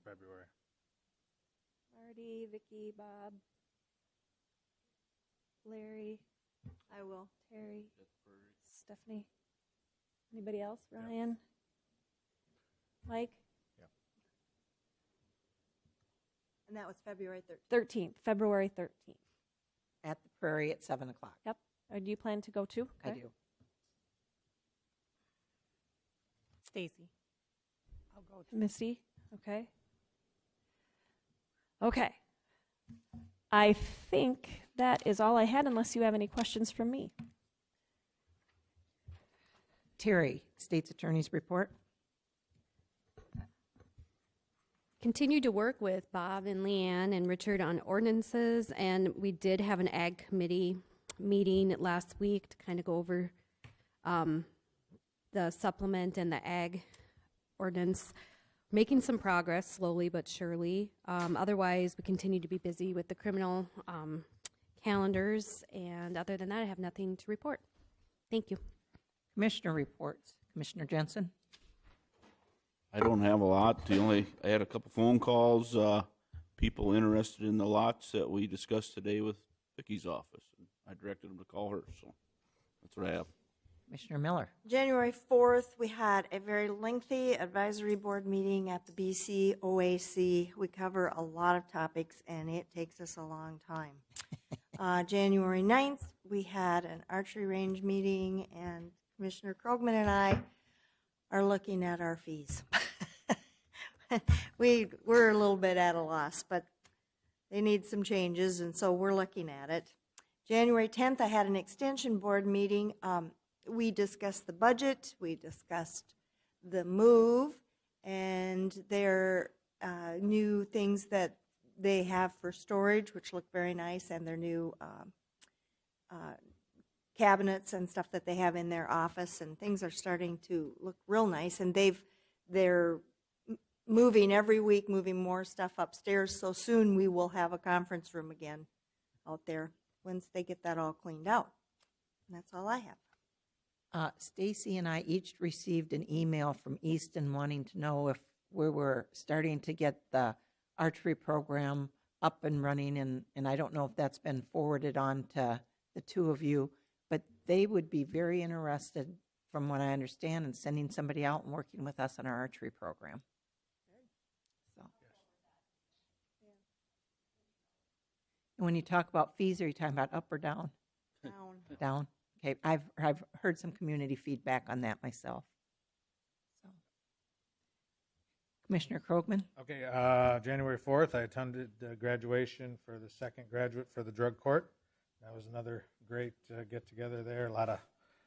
February. Marty, Vicky, Bob, Larry, I will. Terry, Stephanie. Anybody else? Ryan? Mike? And that was February 13th. 13th, February 13th. At the Prairie at 7 o'clock. Yep. Do you plan to go too? I Okay. do. Stacy. I'll go to. Misty? Okay. Okay. I think that is all I had, unless you have any questions from me. Terry, State's Attorney's report. Continue to work with Bob and Leanne and Richard on ordinances, and we did have an ag committee meeting last week to kind of go over the supplement and the ag ordinance, making some progress slowly but surely. Otherwise, we continue to be busy with the criminal calendars, and other than that, I have nothing to report. Thank you. Commissioner reports. Commissioner Jensen. I don't have a lot. I had a couple phone calls, people interested in the lots that we discussed today with Vicky's office. I directed them to call her, so that's what I have. Commissioner Miller. January 4th, we had a very lengthy advisory board meeting at the BC OAC. We cover a lot of topics, and it takes us a long time. January 9th, we had an archery range meeting, and Commissioner Krogman and I are looking at our fees. We're a little bit at a loss, but they need some changes, and so we're looking at it. January 10th, I had an extension board meeting. We discussed the budget, we discussed the move, and their new things that they have for storage, which look very nice, and their new cabinets and stuff that they have in their office, and things are starting to look real nice. And they're moving every week, moving more stuff upstairs. So soon we will have a conference room again out there once they get that all cleaned out. And that's all I have. Stacy and I each received an email from Easton wanting to know if we were starting to get the archery program up and running, and I don't know if that's been forwarded on to the two of you, but they would be very interested, from what I understand, in sending somebody out and working with us on our archery program. So. And when you talk about fees, are you talking about up or down? Down. Down. Okay, I've heard some community feedback on that myself. So. Commissioner Krogman. Okay, January 4th, I attended graduation for the second graduate for the drug court. That was another great get-together there. A lot of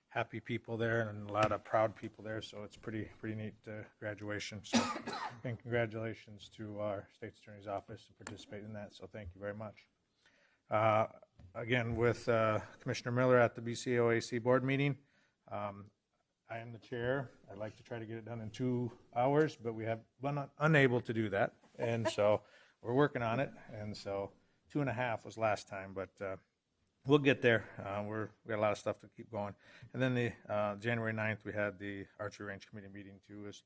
happy people there and a lot of proud people there, so it's pretty neat graduation. So, and congratulations to our State's Attorney's Office to participate in that, so thank you very much. Again, with Commissioner Miller at the BCOAC board meeting, I am the chair. I'd like to try to get it done in 2 hours, but we have been unable to do that, and so we're working on it. And so 2.5 was last time, but we'll get there. We got a lot of stuff to keep going. And then the January 9th, we had the Archery Range Committee meeting too, as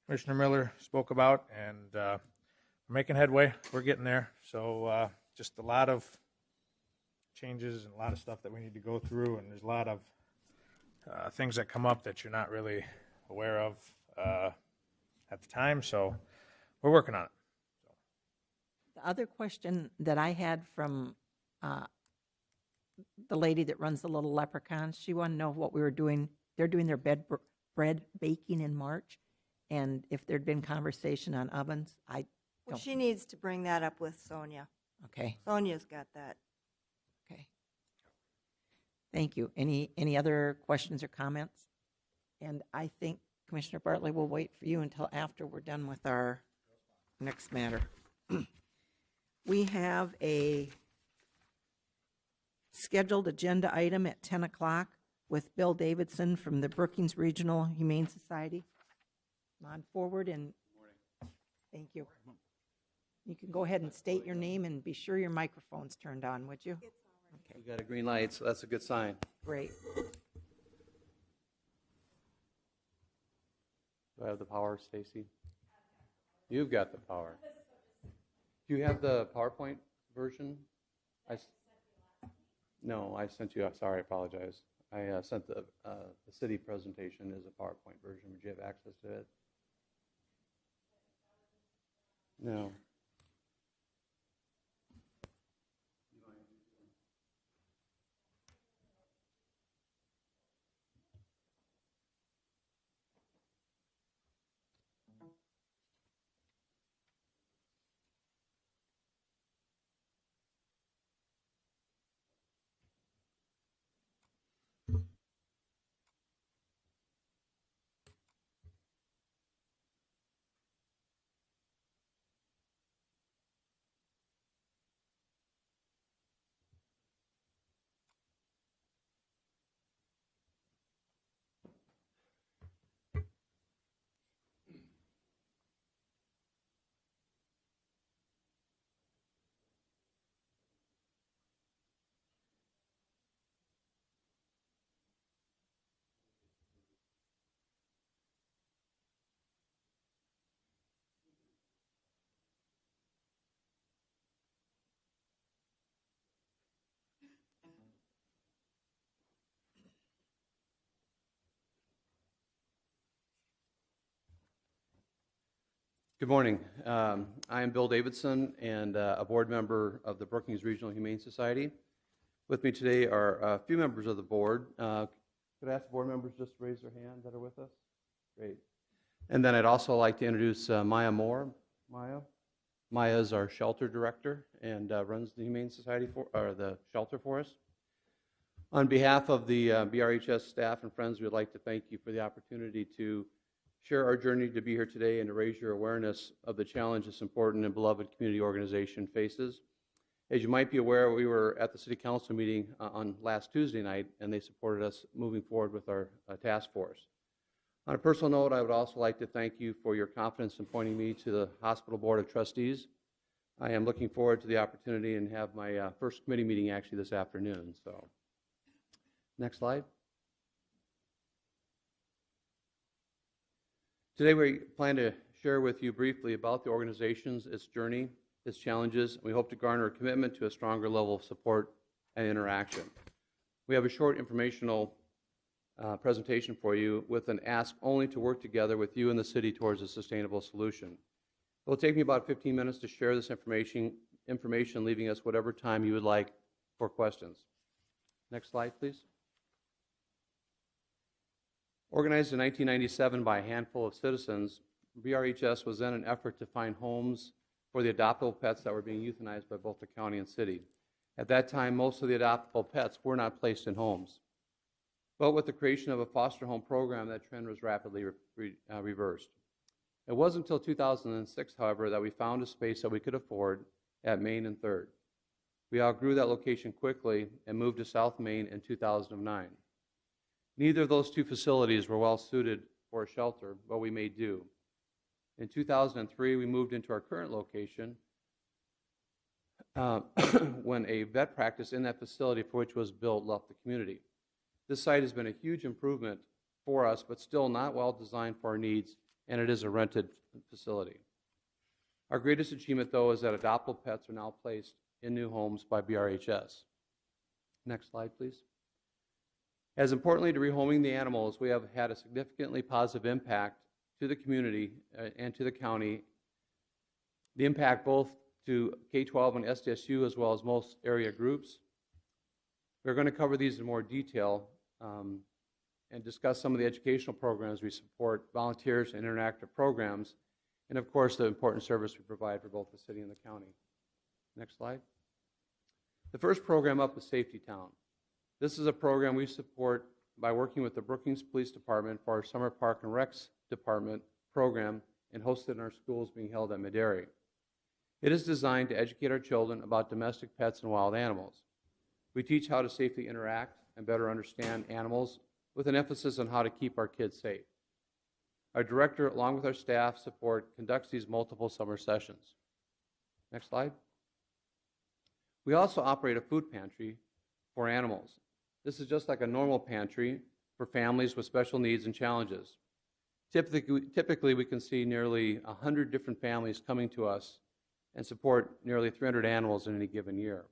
Commissioner Miller spoke about, and we're making headway. We're getting there. So just a lot of changes and a lot of stuff that we need to go through, and there's a lot of things that come up that you're not really aware of at the time. So we're working on it. The other question that I had from the lady that runs the Little Leprechauns, she wanted to know what we were doing. They're doing their bread baking in March, and if there'd been conversation on ovens. Well, she needs to bring that up with Sonia. Okay. Sonia's got that. Okay. Thank you. Any other questions or comments? And I think Commissioner Bartley will wait for you until after we're done with our next matter. We have a scheduled agenda item at 10 o'clock with Bill Davidson from the Brookings Regional Humane Society. Come on forward and thank you. You can go ahead and state your name and be sure your microphone's turned on, would you? Okay. We got a green light, so that's a good sign. Great. Do I have the power, Stacy? You've got the power. Do you have the PowerPoint version? No, I sent you, sorry, I apologize. I sent the city presentation as a PowerPoint version. Would you have access to it? No. Good morning. I am Bill Davidson and a board member of the Brookings Regional Humane Society. With me today are a few members of the board. Could I ask the board members just to raise their hand that are with us? Great. And then I'd also like to introduce Maya Moore. Maya is our shelter director and runs the Humane Society or the shelter for us. On behalf of the BRHS staff and friends, we'd like to thank you for the opportunity to share our journey to be here today and to raise your awareness of the challenge this important and beloved community organization faces. As you might be aware, we were at the City Council meeting on last Tuesday night, and they supported us moving forward with our task force. On a personal note, I would also like to thank you for your confidence in appointing me to the Hospital Board of Trustees. I am looking forward to the opportunity and have my first committee meeting actually this afternoon. So, next slide. Today we plan to share with you briefly about the organization's, its journey, its challenges, and we hope to garner a commitment to a stronger level of support and interaction. We have a short informational presentation for you with an ask only to work together with you and the city towards a sustainable solution. It will take me about 15 minutes to share this information, leaving us whatever time you would like for questions. Next slide, please. Organized in 1997 by a handful of citizens, BRHS was then an effort to find homes for the adoptable pets that were being euthanized by both the county and city. At that time, most of the adoptable pets were not placed in homes. But with the creation of a foster home program, that trend was rapidly reversed. It wasn't until 2006, however, that we found a space that we could afford at Main and 3rd. We outgrew that location quickly and moved to South Main in 2009. Neither of those two facilities were well suited for a shelter, but we made do. In 2003, we moved into our current location when a vet practice in that facility for which was built left the community. This site has been a huge improvement for us, but still not well designed for our needs, and it is a rented facility. Our greatest achievement, though, is that adoptable pets are now placed in new homes by BRHS. Next slide, please. As importantly to rehoming the animals, we have had a significantly positive impact to the community and to the county. The impact both to K-12 and SDSU as well as most area groups. We're going to cover these in more detail and discuss some of the educational programs we support, volunteers and interactive programs, and of course the important service we provide for both the city and the county. Next slide. The first program up is Safety Town. This is a program we support by working with the Brookings Police Department for our Summer Park and Recs Department program and hosted in our schools being held at Mid-Airy. It is designed to educate our children about domestic pets and wild animals. We teach how to safely interact and better understand animals with an emphasis on how to keep our kids safe. Our director, along with our staff support, conducts these multiple summer sessions. Next slide. We also operate a food pantry for animals. This is just like a normal pantry for families with special needs and challenges. Typically, we can see nearly 100 different families coming to us and support nearly 300 animals in any given year.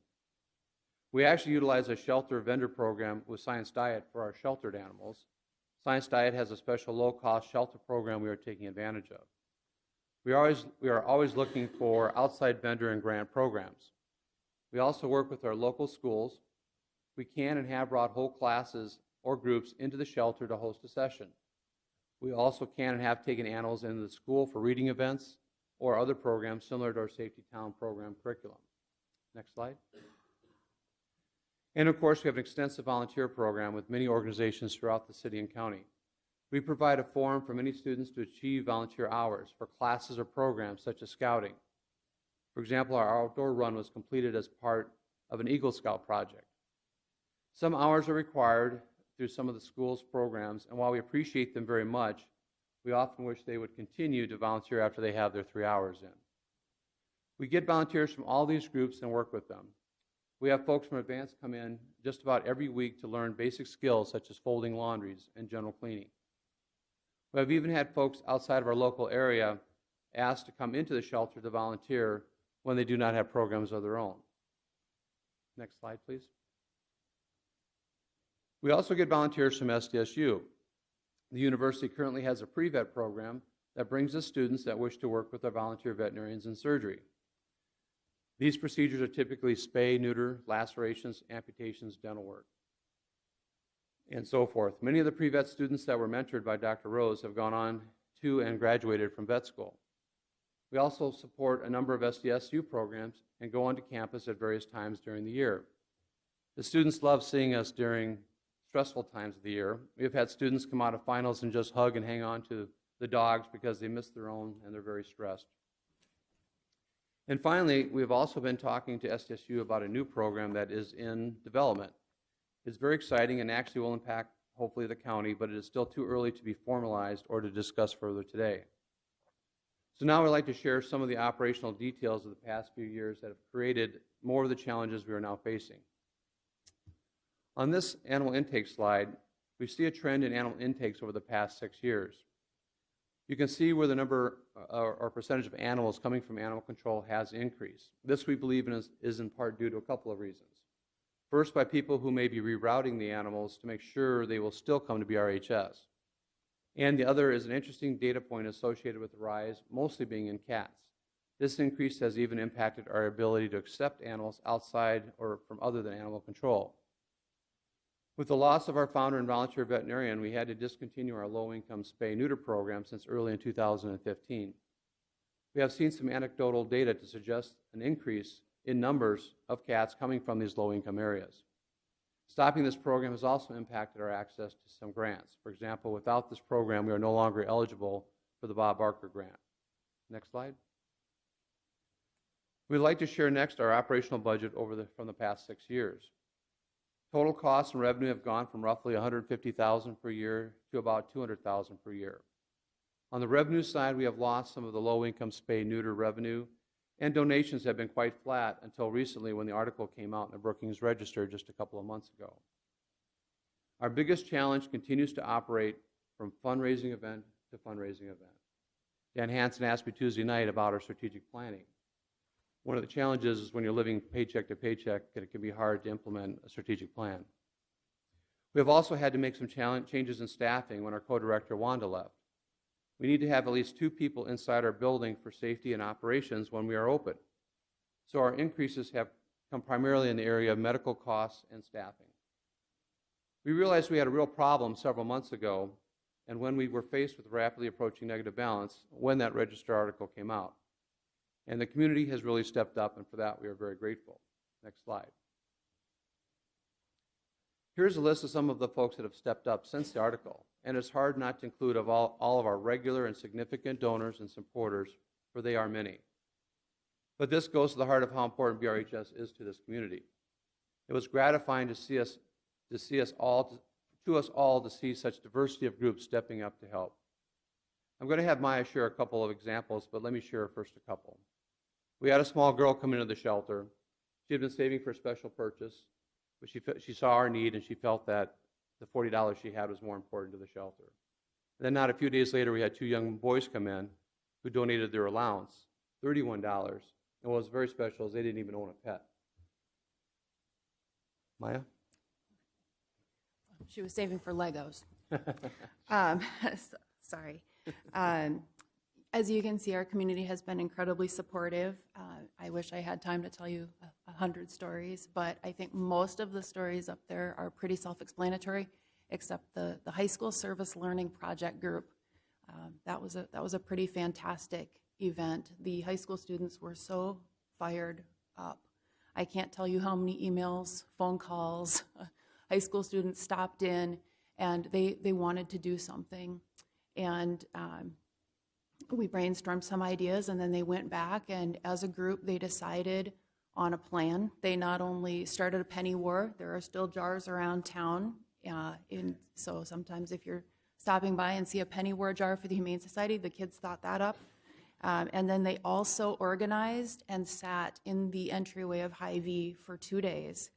We actually utilize a shelter vendor program with Science Diet for our sheltered animals. Science Diet has a special low-cost shelter program we are taking advantage of. We are always looking for outside vendor and grant programs. We also work with our local schools. We can and have brought whole classes or groups into the shelter to host a session. We also can and have taken animals into the school for reading events or other programs similar to our Safety Town program curriculum. Next slide. And of course, we have an extensive volunteer program with many organizations throughout the city and county. We provide a forum for many students to achieve volunteer hours for classes or programs such as scouting. For example, our outdoor run was completed as part of an Eagle Scout project. Some hours are required through some of the school's programs, and while we appreciate them very much, we often wish they would continue to volunteer after they have their 3 hours in. We get volunteers from all these groups and work with them. We have folks from Advance come in just about every week to learn basic skills such as folding laundries and general cleaning. We have even had folks outside of our local area asked to come into the shelter to volunteer when they do not have programs of their own. Next slide, please. We also get volunteers from SDSU. The university currently has a pre-vet program that brings us students that wish to work with our volunteer veterinarians in surgery. These procedures are typically spay, neuter, lacerations, amputations, dental work, and so forth. Many of the pre-vet students that were mentored by Dr. Rose have gone on to and graduated from vet school. We also support a number of SDSU programs and go onto campus at various times during the year. The students love seeing us during stressful times of the year. We have had students come out of finals and just hug and hang on to the dogs because they miss their own and they're very stressed. And finally, we've also been talking to SDSU about a new program that is in development. It's very exciting and actually will impact, hopefully, the county, but it is still too early to be formalized or to discuss further today. So now I'd like to share some of the operational details of the past few years that have created more of the challenges we are now facing. On this animal intake slide, we see a trend in animal intakes over the past 6 years. You can see where the number or percentage of animals coming from animal control has increased. This, we believe, is in part due to a couple of reasons. First, by people who may be rerouting the animals to make sure they will still come to BRHS. And the other is an interesting data point associated with the rise, mostly being in cats. This increase has even impacted our ability to accept animals outside or from other than animal control. With the loss of our founder and volunteer veterinarian, we had to discontinue our low-income spay-neuter program since early in 2015. We have seen some anecdotal data to suggest an increase in numbers of cats coming from these low-income areas. Stopping this program has also impacted our access to some grants. For example, without this program, we are no longer eligible for the Bob Barker grant. Next slide. We'd like to share next our operational budget from the past 6 years. Total costs and revenue have gone from roughly $150,000 per year to about $200,000 per year. On the revenue side, we have lost some of the low-income spay-neuter revenue, and donations have been quite flat until recently when the article came out in the Brookings Register just a couple of months ago. Our biggest challenge continues to operate from fundraising event to fundraising event. Dan Hansen asked me Tuesday night about our strategic planning. One of the challenges is when you're living paycheck to paycheck, it can be hard to implement a strategic plan. We have also had to make some changes in staffing when our co-director Wanda left. We need to have at least 2 people inside our building for safety and operations when we are open. So our increases have come primarily in the area of medical costs and staffing. We realized we had a real problem several months ago, and when we were faced with rapidly approaching negative balance, when that Register article came out. And the community has really stepped up, and for that we are very grateful. Next slide. Here's a list of some of the folks that have stepped up since the article, and it's hard not to include all of our regular and significant donors and supporters, for they are many. But this goes to the heart of how important BRHS is to this community. It was gratifying to see us all see such diversity of groups stepping up to help. I'm going to have Maya share a couple of examples, but let me share first a couple. We had a small girl come into the shelter. She had been saving for a special purchase, but she saw our need and she felt that the $40 she had was more important to the shelter. And then not a few days later, we had 2 young boys come in who donated their allowance, $31. And what was very special is they didn't even own a pet. Maya? She was saving for Legos. Sorry. As you can see, our community has been incredibly supportive. I wish I had time to tell you 100 stories, but I think most of the stories up there are pretty self-explanatory, except the high school service learning project group. That was a pretty fantastic event. The high school students were so fired up. I can't tell you how many emails, phone calls, high school students stopped in, and they wanted to do something. And we brainstormed some ideas, and then they went back, and as a group, they decided on a plan. They not only started a penny war, there are still jars around town. So sometimes if you're stopping by and see a penny war jar for the Humane Society, the kids thought that up. And then they also organized and sat in the entryway of Hy-Vee for 2 days.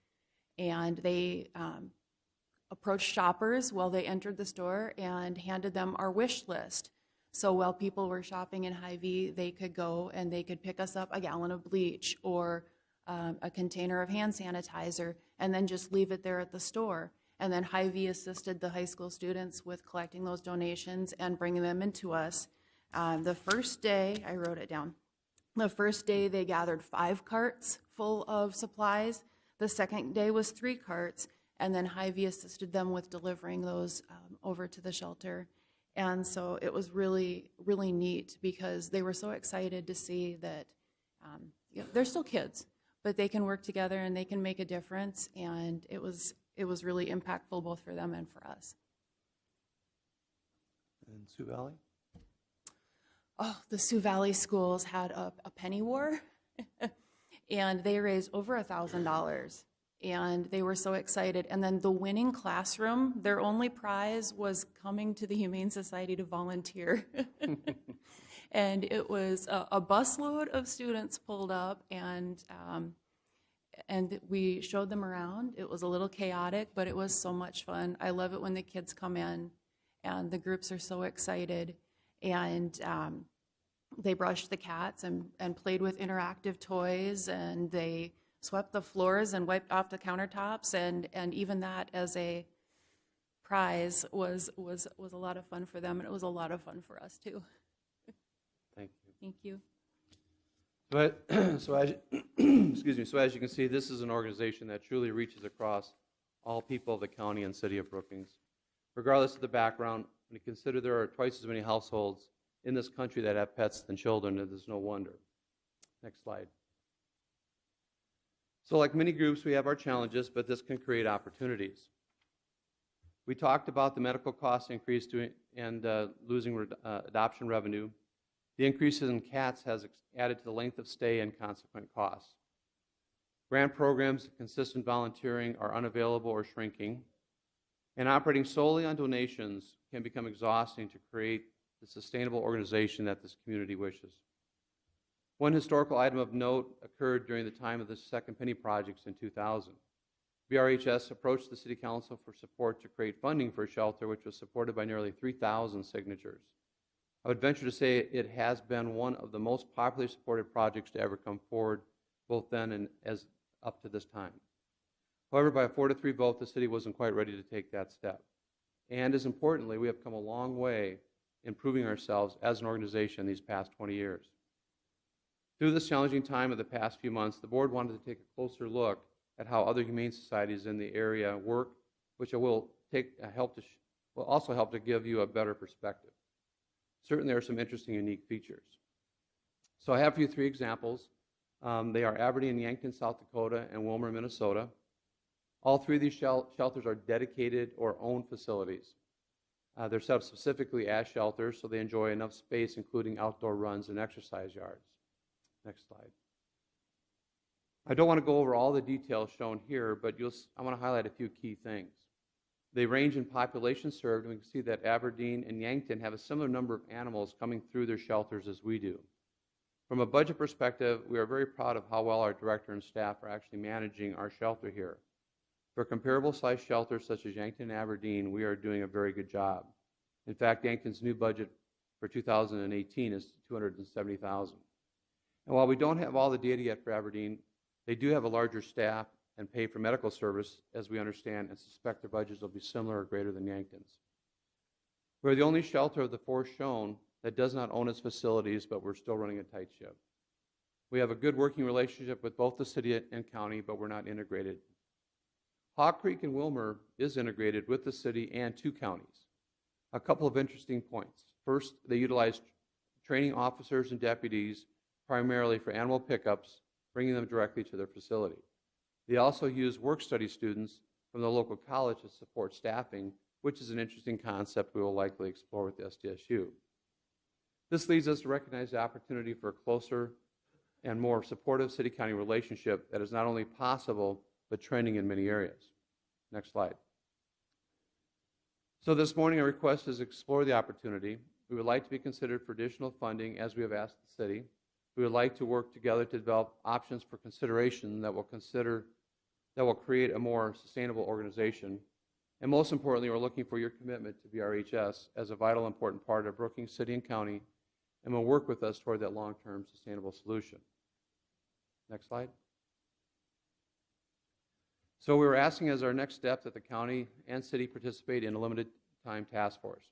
And they approached shoppers while they entered the store and handed them our wish list. So while people were shopping in Hy-Vee, they could go and they could pick us up a gallon of bleach or a container of hand sanitizer and then just leave it there at the store. And then Hy-Vee assisted the high school students with collecting those donations and bringing them into us. The first day, I wrote it down, the first day they gathered 5 carts full of supplies. The second day was 3 carts, and then Hy-Vee assisted them with delivering those over to the shelter. And so it was really, really neat because they were so excited to see that they're still kids, but they can work together and they can make a difference. And it was really impactful both for them and for us. And Sioux Valley? Oh, the Sioux Valley schools had a penny war, and they raised over $1,000. And they were so excited. And then the winning classroom, their only prize was coming to the Humane Society to volunteer. And it was a busload of students pulled up, and we showed them around. It was a little chaotic, but it was so much fun. I love it when the kids come in, and the groups are so excited. And they brushed the cats and played with interactive toys, and they swept the floors and wiped off the countertops, and even that as a prize was a lot of fun for them, and it was a lot of fun for us too. Thank you. Thank you. So as excuse me. So as you can see, this is an organization that truly reaches across all people of the county and city of Brookings, regardless of the background. When you consider there are twice as many households in this country that have pets than children, it is no wonder. Next slide. So like many groups, we have our challenges, but this can create opportunities. We talked about the medical cost increase and losing adoption revenue. The increases in cats has added to the length of stay and consequent costs. Grant programs and consistent volunteering are unavailable or shrinking. And operating solely on donations can become exhausting to create the sustainable organization that this community wishes. One historical item of note occurred during the time of the second penny projects in 2000. BRHS approached the City Council for support to create funding for a shelter, which was supported by nearly 3,000 signatures. I would venture to say it has been one of the most popularly supported projects to ever come forward, both then and as up to this time. However, by a 4-3 vote, the city wasn't quite ready to take that step. And as importantly, we have come a long way improving ourselves as an organization these past 20 years. Through this challenging time of the past few months, the board wanted to take a closer look at how other humane societies in the area work, which will also help to give you a better perspective. Certainly there are some interesting, unique features. So I have for you 3 examples. They are Aberdeen, Yankton, South Dakota, and Wilmer, Minnesota. All 3 of these shelters are dedicated or owned facilities. They're set up specifically as shelters, so they enjoy enough space, including outdoor runs and exercise yards. Next slide. I don't want to go over all the details shown here, but I want to highlight a few key things. They range in population served, and we can see that Aberdeen and Yankton have a similar number of animals coming through their shelters as we do. From a budget perspective, we are very proud of how well our director and staff are actually managing our shelter here. For comparable sized shelters such as Yankton and Aberdeen, we are doing a very good job. In fact, Yankton's new budget for 2018 is $270,000. And while we don't have all the data yet for Aberdeen, they do have a larger staff and pay for medical service, as we understand, and suspect their budgets will be similar or greater than Yankton's. We're the only shelter of the four shown that does not own its facilities, but we're still running a tight ship. We have a good working relationship with both the city and county, but we're not integrated. Hawk Creek and Wilmer is integrated with the city and 2 counties. A couple of interesting points. First, they utilize training officers and deputies primarily for animal pickups, bringing them directly to their facility. They also use work-study students from the local college to support staffing, which is an interesting concept we will likely explore with the SDSU. This leads us to recognize the opportunity for a closer and more supportive city-county relationship that is not only possible, but trending in many areas. Next slide. So this morning, our request is to explore the opportunity. We would like to be considered for additional funding, as we have asked the city. We would like to work together to develop options for consideration that will create a more sustainable organization. And most importantly, we're looking for your commitment to BRHS as a vital, important part of Brookings City and County, and will work with us toward that long-term sustainable solution. Next slide. So we were asking as our next step that the county and city participate in a limited time task force.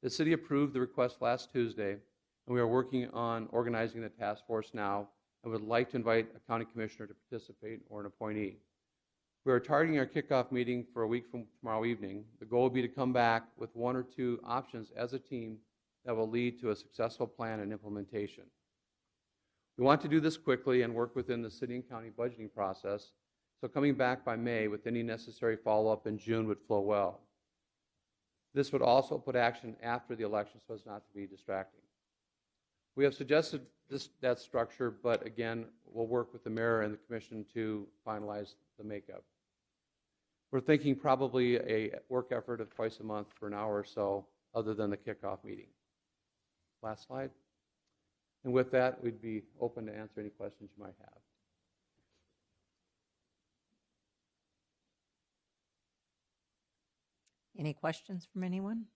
The city approved the request last Tuesday, and we are working on organizing the task force now and would like to invite a county commissioner to participate or an appointee. We are targeting our kickoff meeting for a week from tomorrow evening. The goal will be to come back with 1 or 2 options as a team that will lead to a successful plan and implementation. We want to do this quickly and work within the city and county budgeting process, so coming back by May with any necessary follow-up in June would flow well. This would also put action after the election so as not to be distracting. We have suggested that structure, but again, we'll work with the mayor and the commission to finalize the makeup. We're thinking probably a work effort of twice a month for an hour or so, other than the kickoff meeting. Last slide. And with that, we'd be open to answer any questions you might have. Any questions from anyone?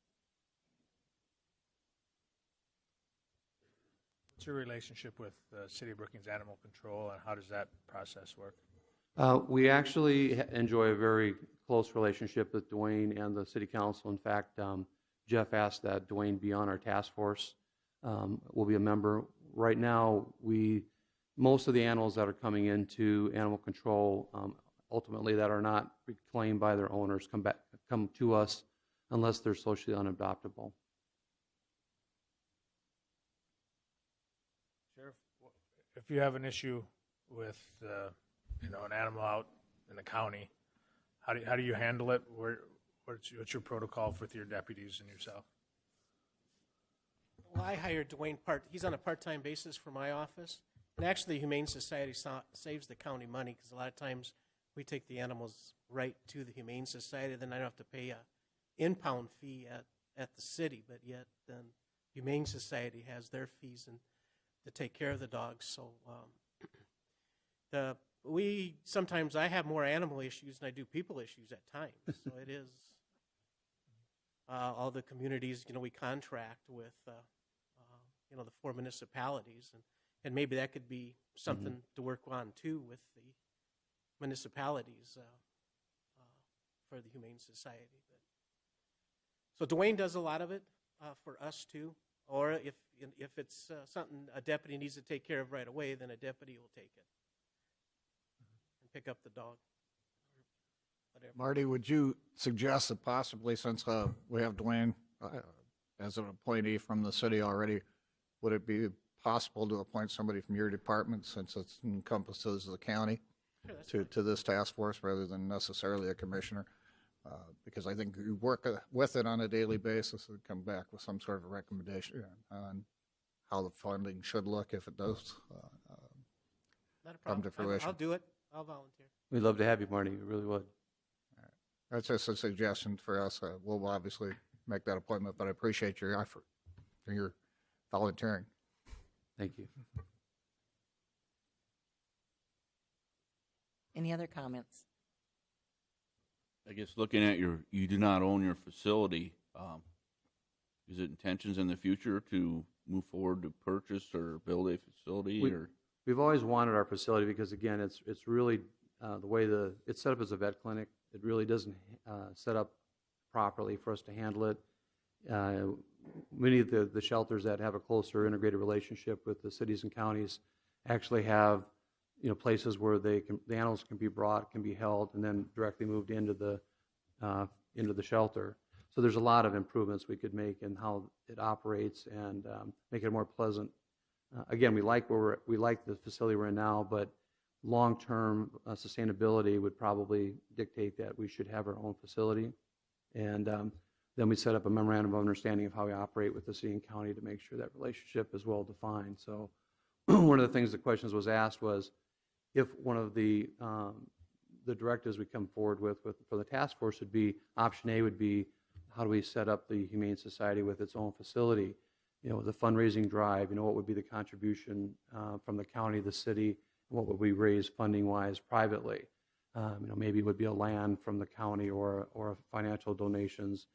What's your relationship with the City of Brookings Animal Control, and how does that process work? We actually enjoy a very close relationship with Dwayne and the City Council. In fact, Jeff asked that Dwayne be on our task force. Will be a member. Right now, most of the animals that are coming into animal control, ultimately that are not reclaimed by their owners, come to us unless they're socially unadoptable. Sheriff, if you have an issue with an animal out in the county, how do you handle it? What's your protocol with your deputies and yourself? Well, I hired Dwayne he's on a part-time basis for my office. And actually, the Humane Society saves the county money, because a lot of times we take the animals right to the Humane Society, then I don't have to pay a in-pound fee at the city, but yet then Humane Society has their fees to take care of the dogs. So sometimes I have more animal issues than I do people issues at times. So it is all the communities, we contract with, the 4 municipalities, and maybe that could be something to work on too with the municipalities for the Humane Society. So Dwayne does a lot of it for us too. Or if it's something a deputy needs to take care of right away, then a deputy will take it and pick up the dog. Whatever. Marty, would you suggest that possibly, since we have Dwayne as an appointee from the city already, would it be possible to appoint somebody from your department, since it encompasses the county, to this task force rather than necessarily a commissioner? Because I think you work with it on a daily basis and come back with some sort of recommendation on how the funding should look if it does come to fruition. I'll do it. I'll volunteer. We'd love to have you, Marty. We really would. That's just a suggestion for us. We'll obviously make that appointment, but I appreciate your effort and your volunteering. Thank you. Any other comments? I guess looking at you do not own your facility. Is it intentions in the future to move forward to purchase or build a facility? We've always wanted our facility because, again, it's really the way it's set up as a vet clinic. It really doesn't set up properly for us to handle it. Many of the shelters that have a closer integrated relationship with the cities and counties actually have, places where the animals can be brought, can be held, and then directly moved into the shelter. So there's a lot of improvements we could make in how it operates and make it more pleasant. Again, we like the facility we're in now, but long-term sustainability would probably dictate that we should have our own facility. And then we set up a memorandum of understanding of how we operate with the city and county to make sure that relationship is well defined. So one of the things the questions was asked was, if one of the directives we come forward with for the task force would be, option A would be, how do we set up the Humane Society with its own facility? The fundraising drive, what would be the contribution from the county, the city, and what would we raise funding-wise privately? Maybe it would be a land from the county or financial donations.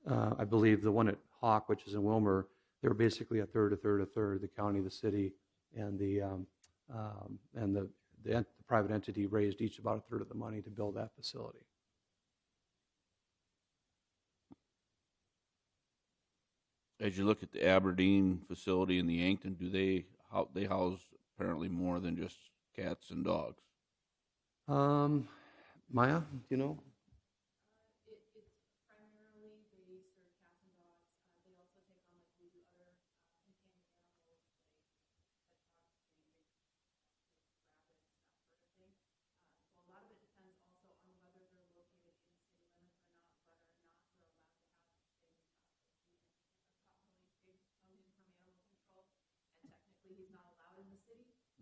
I believe the one at Hawk, which is in Wilmer, they were basically a third, the county, the city, and the private entity raised each about a third of the money to build that facility. As you look at the Aberdeen facility and the Yankton, they house apparently more than just cats and dogs? Maya, do you know?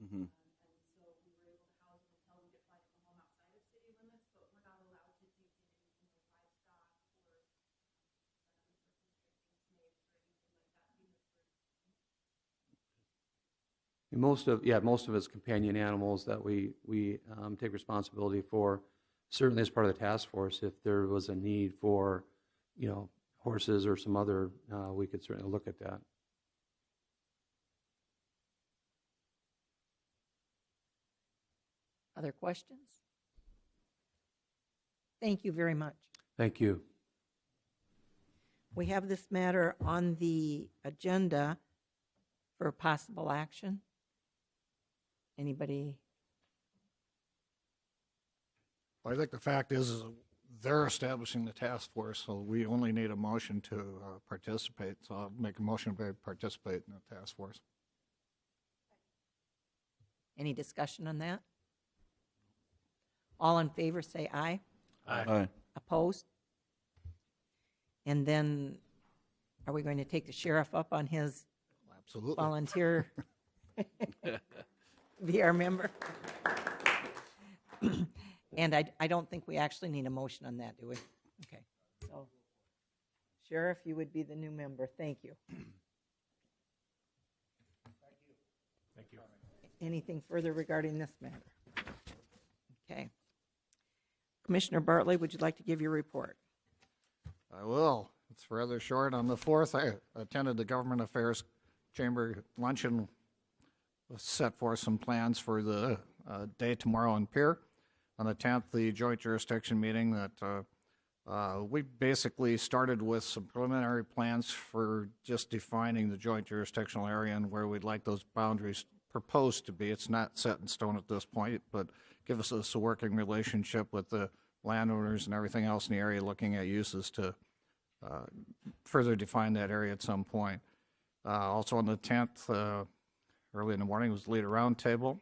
Mm-hmm. Most of it's companion animals that we take responsibility for. Certainly, as part of the task force, if there was a need for, horses or some other, we could certainly look at that. Other questions? Thank you very much. Thank you. We have this matter on the agenda for possible action. Anybody? I think the fact is they're establishing the task force, so we only need a motion to participate. So I'll make a motion to participate in the task force. Any discussion on that? All in favor say aye. Aye. Aye. Opposed? And then, are we going to take the sheriff up on his Absolutely. volunteer be our member? And I don't think we actually need a motion on that, do we? Okay. So, Sheriff, you would be the new member. Thank you. Thank you. Anything further regarding this matter? Okay. Commissioner Bartley, would you like to give your report? I will. It's rather short. On the 4th, I attended the Government Affairs Chamber luncheon, set forth some plans for the day tomorrow in Pierre. On the 10th, the joint jurisdiction meeting that we basically started with some preliminary plans for just defining the joint jurisdictional area and where we'd like those boundaries proposed to be. It's not set in stone at this point, but give us a working relationship with the landowners and everything else in the area, looking at uses to further define that area at some point. Also on the 10th, early in the morning, was the leader roundtable.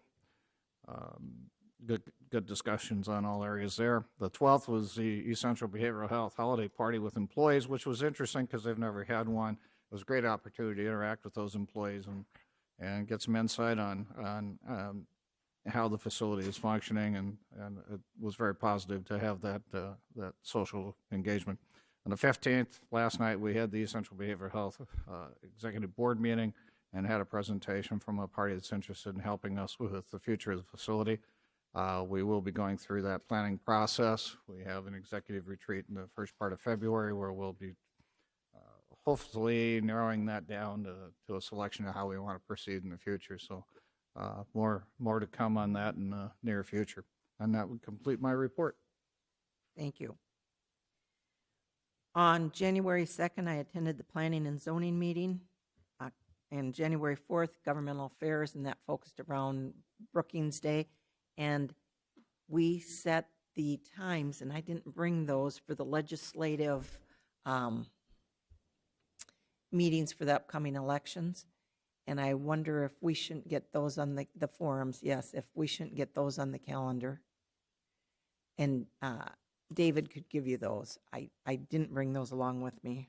Good discussions on all areas there. The 12th was the East Central Behavioral Health Holiday Party with employees, which was interesting because they've never had one. It was a great opportunity to interact with those employees and get some insight on how the facility is functioning, and it was very positive to have that social engagement. On the 15th, last night, we had the East Central Behavioral Health Executive Board meeting and had a presentation from a party that's interested in helping us with the future of the facility. We will be going through that planning process. We have an executive retreat in the first part of February where we'll be hopefully narrowing that down to a selection of how we want to proceed in the future. So more to come on that in the near future. And that would complete my report. Thank you. On January 2nd, I attended the Planning and Zoning meeting. And January 4th, Governmental Affairs, and that focused around Brookings Day. And we set the times, and I didn't bring those for the legislative meetings for the upcoming elections. And I wonder if we shouldn't get those on the forums. Yes, if we shouldn't get those on the calendar. And David could give you those. I didn't bring those along with me.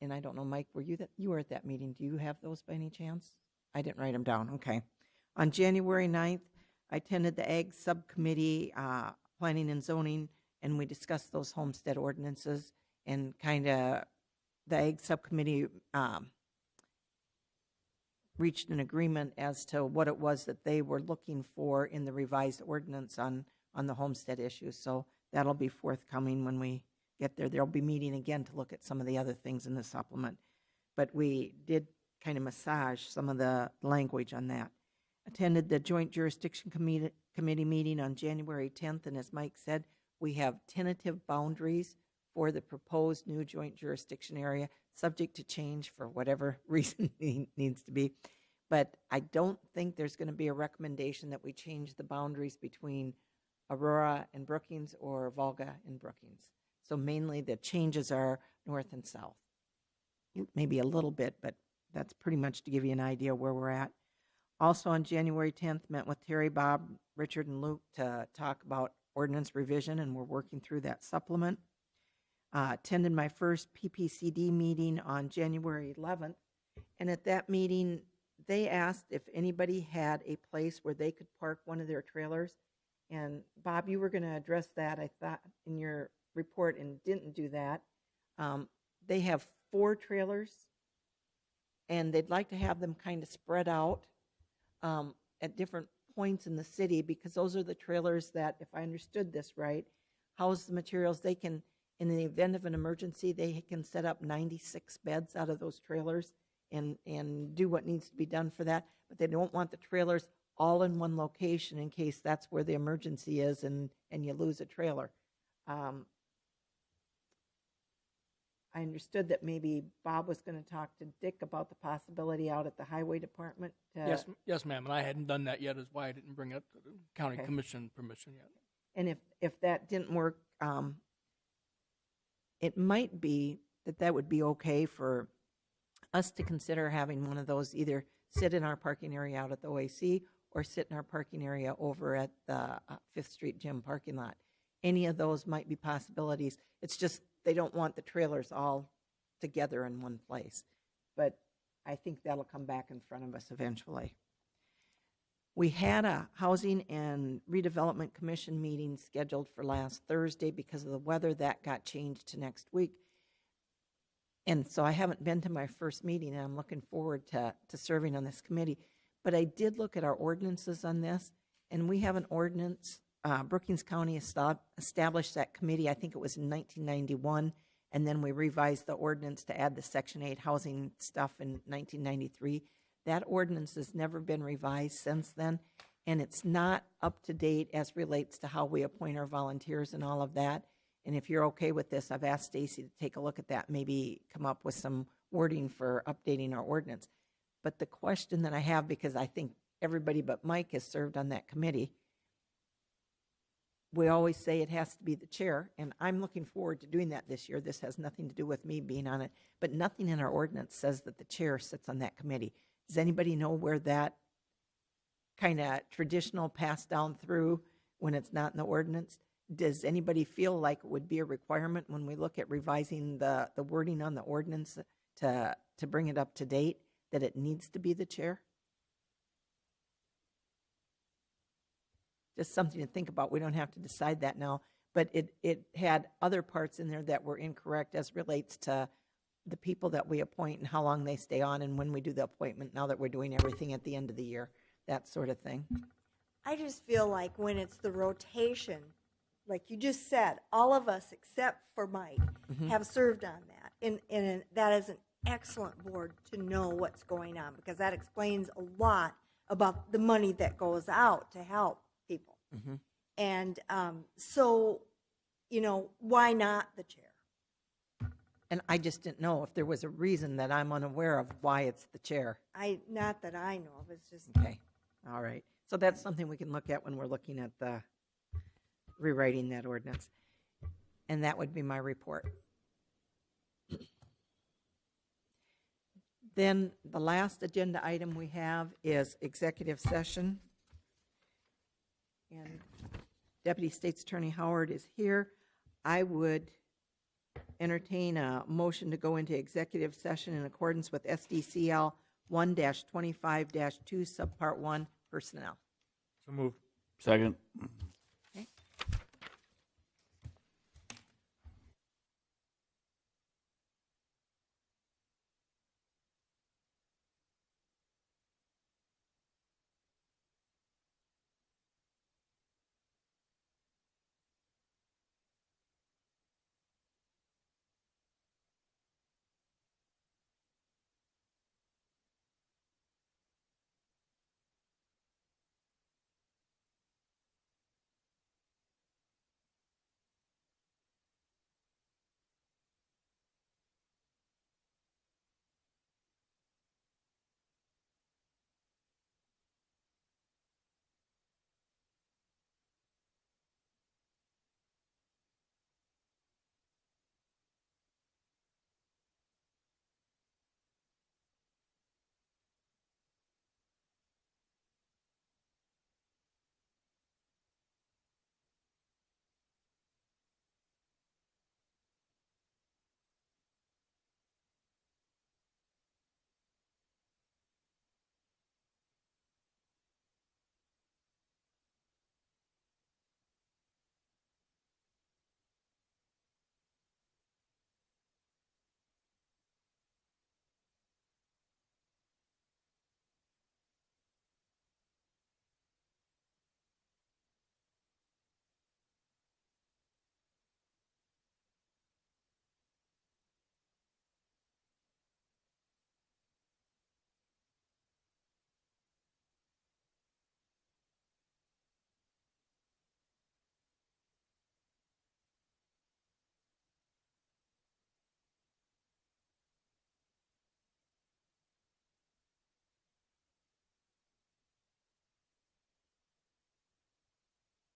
And I don't know, Mike, you were at that meeting. Do you have those by any chance? I didn't write them down. Okay. On January 9th, I attended the Ag Subcommittee, Planning and Zoning, and we discussed those homestead ordinances, and kind of the Ag Subcommittee reached an agreement as to what it was that they were looking for in the revised ordinance on the homestead issue. So that'll be forthcoming when we get there. There'll be meeting again to look at some of the other things in the supplement. But we did kind of massage some of the language on that. Attended the Joint Jurisdiction Committee meeting on January 10th, and as Mike said, we have tentative boundaries for the proposed new joint jurisdiction area, subject to change for whatever reason it needs to be. But I don't think there's going to be a recommendation that we change the boundaries between Aurora and Brookings or Volga and Brookings. So mainly the changes are north and south. Maybe a little bit, but that's pretty much to give you an idea where we're at. Also on January 10th, met with Terry, Bob, Richard, and Luke to talk about ordinance revision, and we're working through that supplement. Attended my first PPCD meeting on January 11th, and at that meeting, they asked if anybody had a place where they could park one of their trailers. And Bob, you were going to address that, I thought, in your report, and didn't do that. They have 4 trailers, and they'd like to have them kind of spread out at different points in the city, because those are the trailers that, if I understood this right, house the materials. They can, in the event of an emergency, they can set up 96 beds out of those trailers and do what needs to be done for that. But they don't want the trailers all in one location in case that's where the emergency is and you lose a trailer. I understood that maybe Bob was going to talk to Dick about the possibility out at the highway department. Yes, ma'am, and I hadn't done that yet, is why I didn't bring it to the county commission permission yet. And if that didn't work, it might be that would be okay for us to consider having one of those either sit in our parking area out at the OAC or sit in our parking area over at the 5th Street Gym parking lot. Any of those might be possibilities. It's just they don't want the trailers all together in one place. But I think that'll come back in front of us eventually. We had a Housing and Redevelopment Commission meeting scheduled for last Thursday. Because of the weather, that got changed to next week. And so I haven't been to my first meeting, and I'm looking forward to serving on this committee. But I did look at our ordinances on this, and we have an ordinance. Brookings County established that committee, I think it was in 1991, and then we revised the ordinance to add the Section 8 housing stuff in 1993. That ordinance has never been revised since then, and it's not up to date as relates to how we appoint our volunteers and all of that. And if you're okay with this, I've asked Stacy to take a look at that, maybe come up with some wording for updating our ordinance. But the question that I have, because I think everybody but Mike has served on that committee, we always say it has to be the chair, and I'm looking forward to doing that this year. This has nothing to do with me being on it, but nothing in our ordinance says that the chair sits on that committee. Does anybody know where that kind of traditional passed down through when it's not in the ordinance? Does anybody feel like it would be a requirement when we look at revising the wording on the ordinance to bring it up to date, that it needs to be the chair? Just something to think about. We don't have to decide that now, but it had other parts in there that were incorrect as relates to the people that we appoint and how long they stay on and when we do the appointment, now that we're doing everything at the end of the year, that sort of thing. I just feel like when it's the rotation, like you just said, all of us except for Mike have served on that. that is an excellent board to know what's going on, because that explains a lot about the money that goes out to help people. Mhm. And so, why not the chair? And I just didn't know if there was a reason that I'm unaware of why it's the chair. Not that I know of, it's just. Okay, all right. So that's something we can look at when we're looking at the rewriting that ordinance. And that would be my report. Then the last agenda item we have is executive session. And Deputy State's Attorney Howard is here. I would entertain a motion to go into executive session in accordance with SDCL 1-25-2, subpart 1, personnel. So moved. Second.